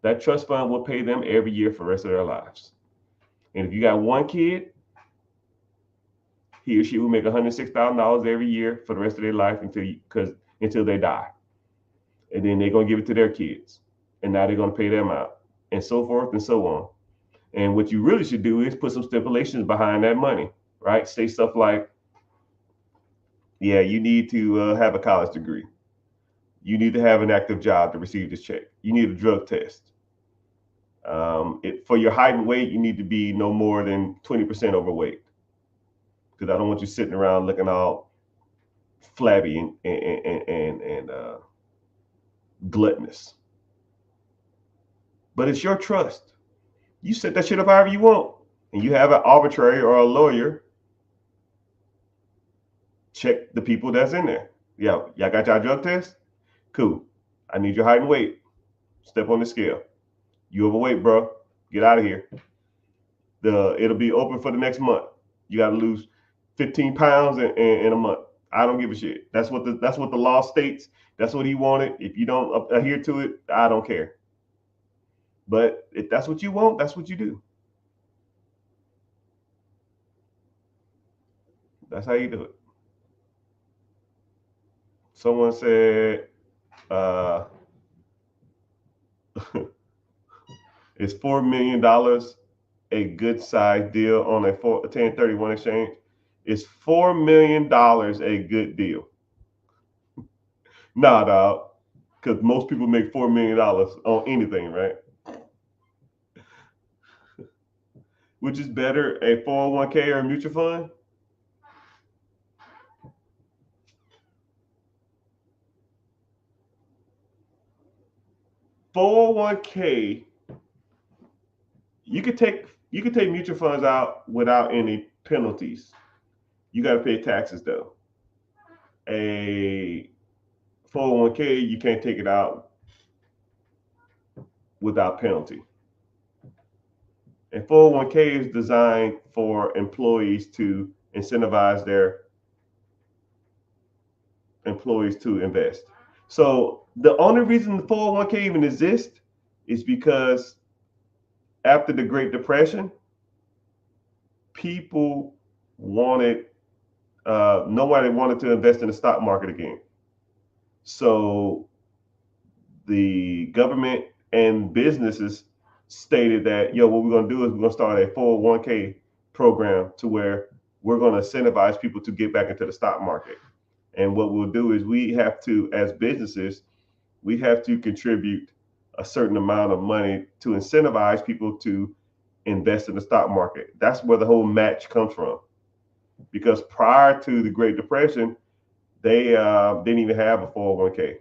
That trust fund will pay them every year for the rest of their lives. And if you got one kid, he or she will make $106,000 every year for the rest of their life until they die. And then they're going to give it to their kids. And now they're going to pay them out. And so forth and so on. And what you really should do is put some stipulations behind that money, right? Say stuff like, yeah, you need to have a college degree. You need to have an active job to receive this check. You need a drug test. For your height and weight, you need to be no more than 20% overweight. Because I don't want you sitting around looking all flabby and gluttonous. But it's your trust. You set that shit up however you want. And you have an arbitrary or a lawyer check the people that's in there. Yeah, y'all got y'all drug test? Cool. I need your height and weight. Step on the scale. You overweight, bro. Get out of here. It'll be open for the next month. You got to lose 15 pounds in a month. I don't give a shit. That's what the law states. That's what he wanted. If you don't adhere to it, I don't care. But if that's what you want, that's what you do. That's how you do it. Someone said, is $4 million a good size deal on a 1031 exchange? Is $4 million a good deal? Nah, dog. Because most people make $4 million on anything, right? Which is better, a 401k or a mutual fund? 401k, you could take You can take mutual funds out without any penalties. You got to pay taxes though. A 401k, you can't take it out without penalty. And 401k is designed for employees to incentivize their employees to invest. So the only reason the 401k even exists is because after the Great Depression, people wanted nobody wanted to invest in the stock market again. So the government and businesses stated that, yo, what we're going to do is we're going to start a 401k program to where we're going to incentivize people to get back into the stock market. And what we'll do is we have to, as businesses, we have to contribute a certain amount of money to incentivize people to invest in the stock market. That's where the whole match comes from. Because prior to the Great Depression, they didn't even have a 401k.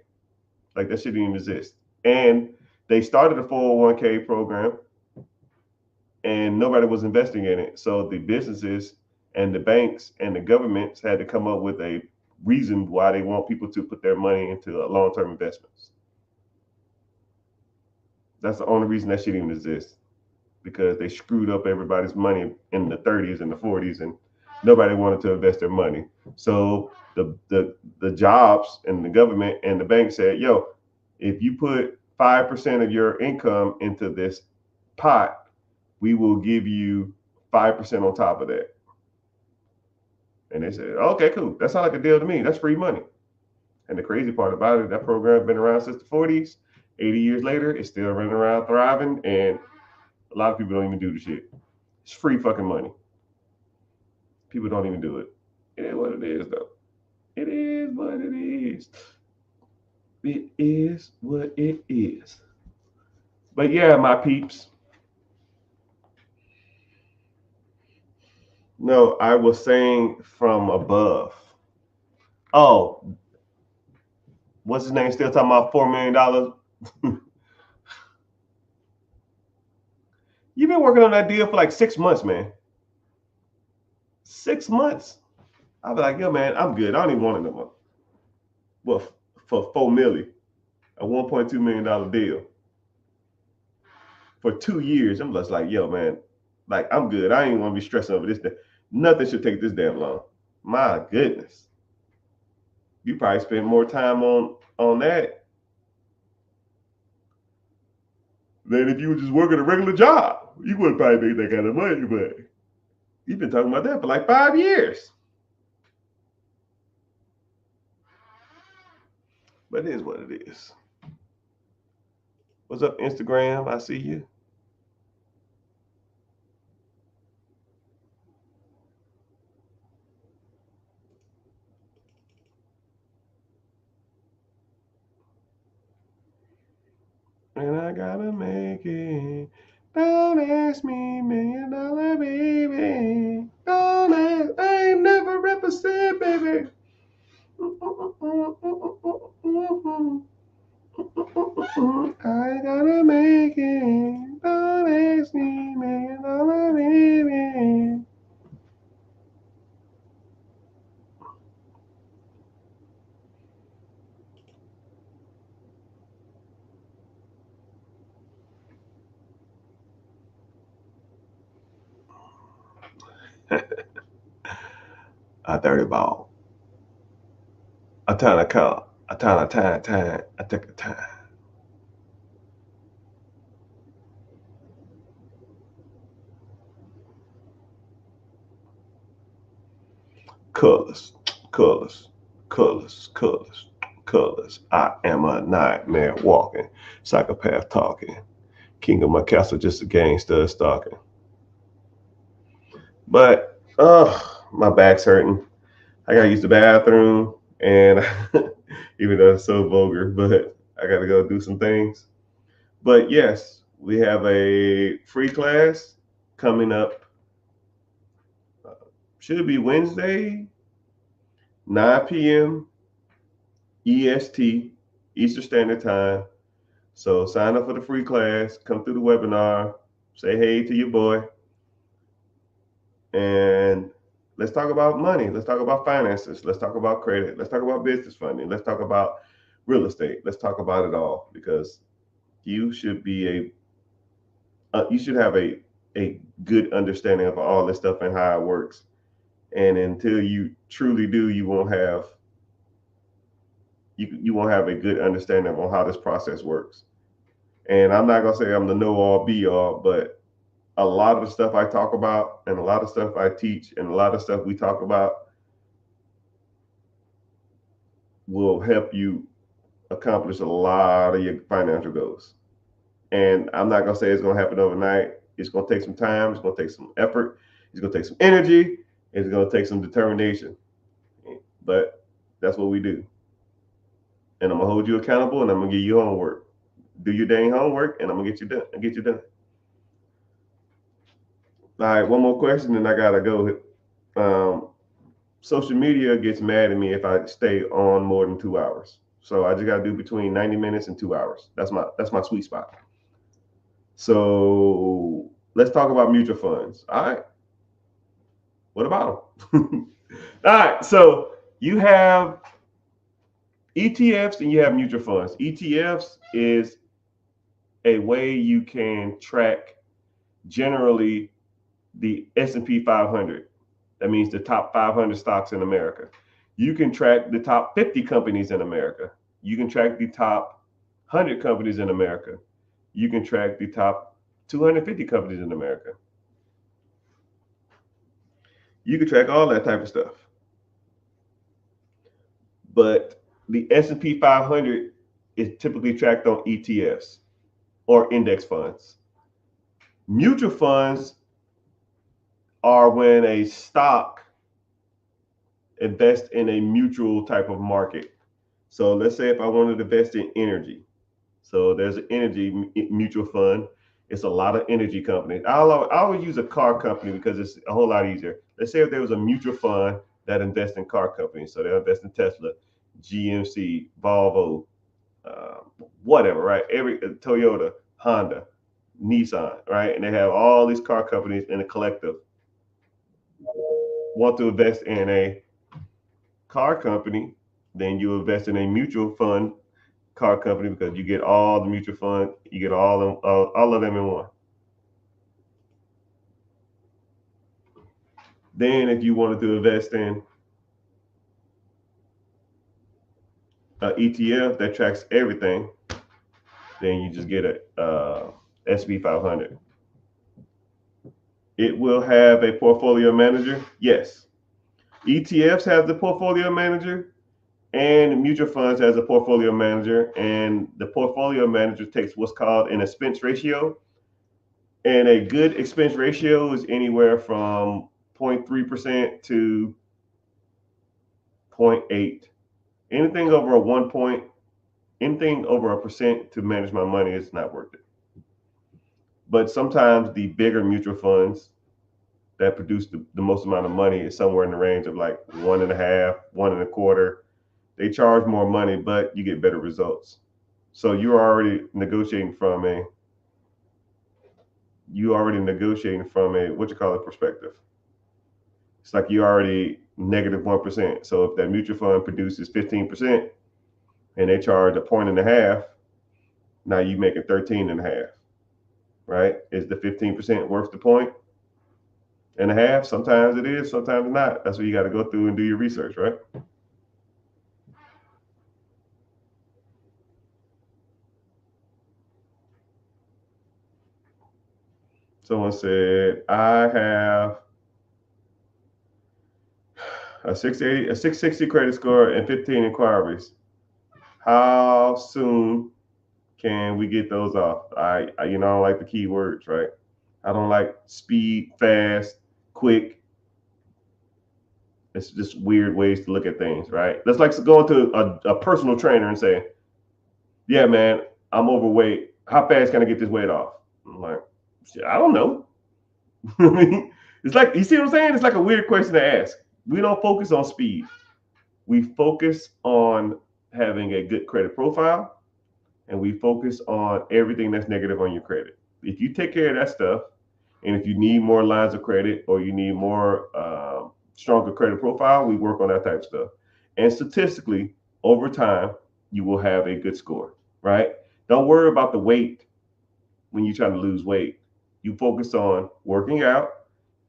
Like that shit didn't even exist. And they started a 401k program and nobody was investing in it. So the businesses and the banks and the governments had to come up with a reason why they want people to put their money into long-term investments. That's the only reason that shit even exists, because they screwed up everybody's money in the 30s and the 40s, and nobody wanted to invest their money. So the jobs and the government and the bank said, yo, if you put 5% of your income into this pot, we will give you 5% on top of that. And they said, okay, cool. That sounds like a deal to me. That's free money. And the crazy part about it, that program's been around since the 40s. 80 years later, it's still running around thriving, and a lot of people don't even do the shit. It's free fucking money. People don't even do it. It is what it is, though. It is what it is. It is what it is. But yeah, my peeps. No, I was saying from above. Oh, what's his name? Still talking about $4 million? You've been working on that deal for like 6 months, man. 6 months. I'll be like, yo, man, I'm good. I don't even want it no more. Well, for $4 million, a $1.2 million deal for 2 years, I'm just like, yo, man, like I'm good. I ain't want to be stressing over this. Nothing should take this damn long. My goodness. You probably spend more time on that than if you were just working a regular job. You wouldn't probably make that kind of money, but you've been talking about that for like 5 years. But it is what it is. What's up, Instagram? I see you. And I gotta make it. Don't ask me, $1 million baby. Don't ask. I ain't never represent, baby. I gotta make it. Don't ask me, $1 million baby. A dirty ball. A ton of count. A ton of time. I took a time. Colors. I am a nightmare walking, psychopath talking. King of my castle, just a gangster stalking. But my back's hurting. I gotta use the bathroom, and even though it's so vulgar, but I gotta go do some things. But yes, we have a free class coming up. Should be Wednesday, 9 p.m. EST, Eastern Standard Time. So sign up for the free class, come through the webinar, say hey to your boy. And let's talk about money. Let's talk about finances. Let's talk about credit. Let's talk about business funding. Let's talk about real estate. Let's talk about it all, because you should be you should have a good understanding of all this stuff and how it works. And until you truly do, you won't have a good understanding on how this process works. And I'm not gonna say I'm the know all be all, but a lot of the stuff I talk about and a lot of stuff I teach and a lot of stuff we talk about will help you accomplish a lot of your financial goals. And I'm not gonna say it's gonna happen overnight. It's gonna take some time. It's gonna take some effort. It's gonna take some energy. It's gonna take some determination. But that's what we do. And I'm gonna hold you accountable, and I'm gonna give you homework. Do your dang homework, and I'm gonna get you done. Get you done. All right, one more question, and I gotta go. Um, Social media gets mad at me if I stay on more than 2 hours. So I just gotta do between 90 minutes and 2 hours. That's my sweet spot. So let's talk about mutual funds. All right. What about them? All right. So you have ETFs and you have mutual funds. ETFs is a way you can track generally the S&P 500. That means the top 500 stocks in America. You can track the top 50 companies in America. You can track the top 100 companies in America. You can track the top 250 companies in America. You can track all that type of stuff. But the S&P 500 is typically tracked on ETFs or index funds. Mutual funds are when a stock invests in a mutual type of market. So let's say if I wanted to invest in energy. So there's an energy mutual fund. It's a lot of energy companies. I always use a car company because it's a whole lot easier. Let's say if there was a mutual fund that invests in car companies. So they invest in Tesla, GMC, Volvo, whatever, right? Every Toyota, Honda, Nissan, right? And they have all these car companies in a collective want to invest in a car company, then you invest in a mutual fund car company because you get all the mutual fund, you get all of them in one. Then, if you wanted to invest in an ETF that tracks everything, then you just get a SP 500. It will have a portfolio manager. Yes, ETFs have the portfolio manager, and mutual funds has a portfolio manager, and the portfolio manager takes what's called an expense ratio. And a good expense ratio is anywhere from 0.3% to 0.8. Anything over a 1 point, anything over a percent to manage my money is not worth it. But sometimes the bigger mutual funds that produce the most amount of money is somewhere in the range of like 1.5, 1.25. They charge more money, but you get better results. So you're already negotiating from a what you call it perspective. It's like you already -1%. So if that mutual fund produces 15% and they charge a point and a half, now you make it 13.5, right? Is the 15% worth the point and a half? Sometimes it is, sometimes not. That's what you got to go through and do your research, right? Someone said, I have a 660 credit score and 15 inquiries. How soon can we get those off? I don't like the key words, right? I don't like speed, fast, quick. It's just weird ways to look at things, right? That's like going to a personal trainer and saying, yeah, man, I'm overweight. How fast can I get this weight off? I'm like, I don't know. It's like, you see what I'm saying? It's like a weird question to ask. We don't focus on speed. We focus on having a good credit profile, and we focus on everything that's negative on your credit. If you take care of that stuff, And if you need more lines of credit or you need more stronger credit profile, we work on that type of stuff. And statistically, over time, you will have a good score, right? Don't worry about the weight when you're trying to lose weight. You focus on working out,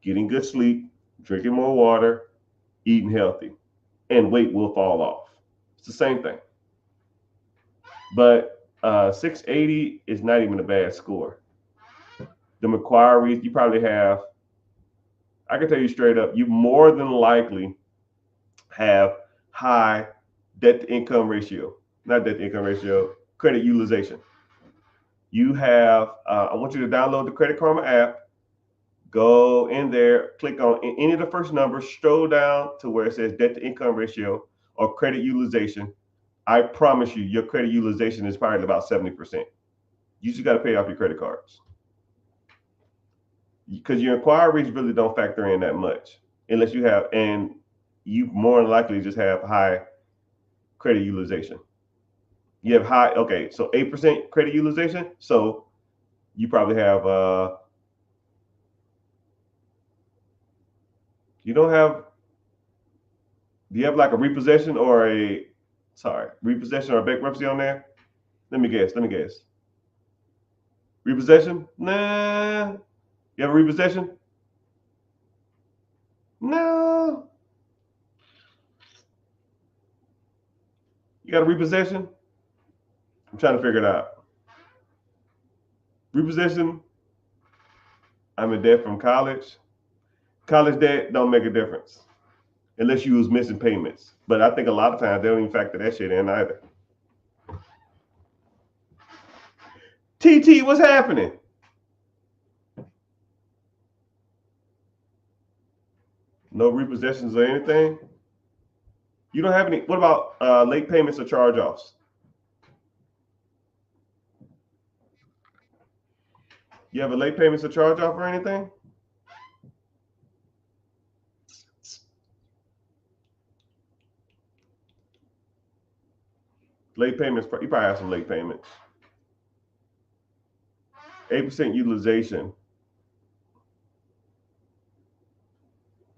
getting good sleep, drinking more water, eating healthy, and weight will fall off. It's the same thing. But 680 is not even a bad score. The Macquarie, you probably have, I can tell you straight up, you more than likely have high debt to income ratio, not debt to income ratio, credit utilization. You have, I want you to download the Credit Karma app, go in there, click on any of the first numbers, scroll down to where it says debt to income ratio or credit utilization. I promise you, your credit utilization is probably about 70%. You just got to pay off your credit cards because your inquiries really don't factor in that much unless you have, and you more than likely just have high credit utilization. You have high, okay, so 8% credit utilization. So you probably have, you don't have, do you have like a repossession or repossession or bankruptcy on there? Let me guess. Repossession? Nah. You have a repossession? No. You got a repossession? I'm trying to figure it out. Repossession? I'm in debt from college. College debt don't make a difference unless you was missing payments. But I think a lot of times they don't even factor that shit in either. TT, what's happening? No repossessions or anything? You don't have any. What about late payments or charge-offs? You have a late payments or charge-off or anything? Late payments, you probably have some late payments. 8% utilization.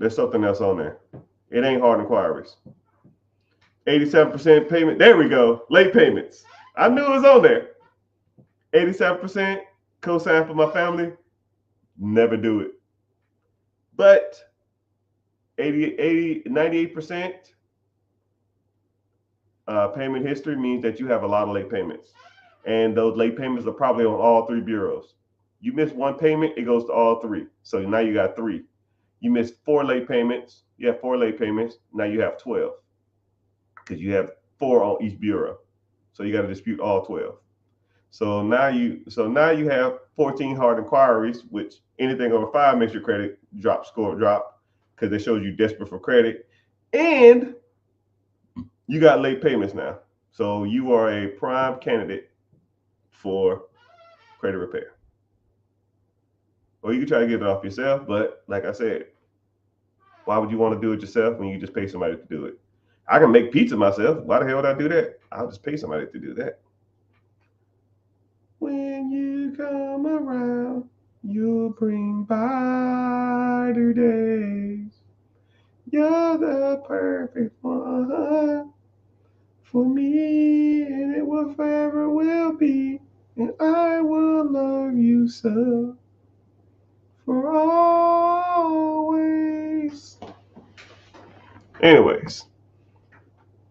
There's something else on there. It ain't hard inquiries. 87% payment. There we go. Late payments. I knew it was on there. 87% co-sign for my family. Never do it. But 98% payment history means that you have a lot of late payments. And those late payments are probably on all three bureaus. You miss one payment, it goes to all three. So now you got three. You missed 4 late payments. You have 4 late payments. Now you have 12 because you have 4 on each bureau. So you got to dispute all 12. So now you have 14 hard inquiries, which anything over 5 makes your credit score drop because it shows you desperate for credit. And you got late payments now. So you are a prime candidate for credit repair. Or you can try to get it off yourself, but like I said, why would you want to do it yourself when you just pay somebody to do it? I can make pizza myself. Why the hell would I do that? I'll just pay somebody to do that. When you come around, you'll bring brighter days. You're the perfect one for me, and it will forever will be, and I will love you so for always. Anyways,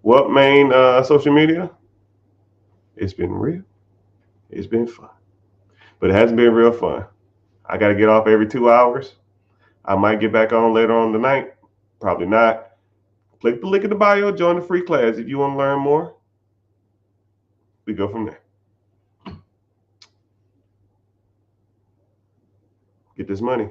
what main social media? It's been real. It's been fun, but it hasn't been real fun. I got to get off every 2 hours. I might get back on later on tonight. Probably not. Click the link in the bio. Join the free class if you want to learn more. We go from there. Get this money.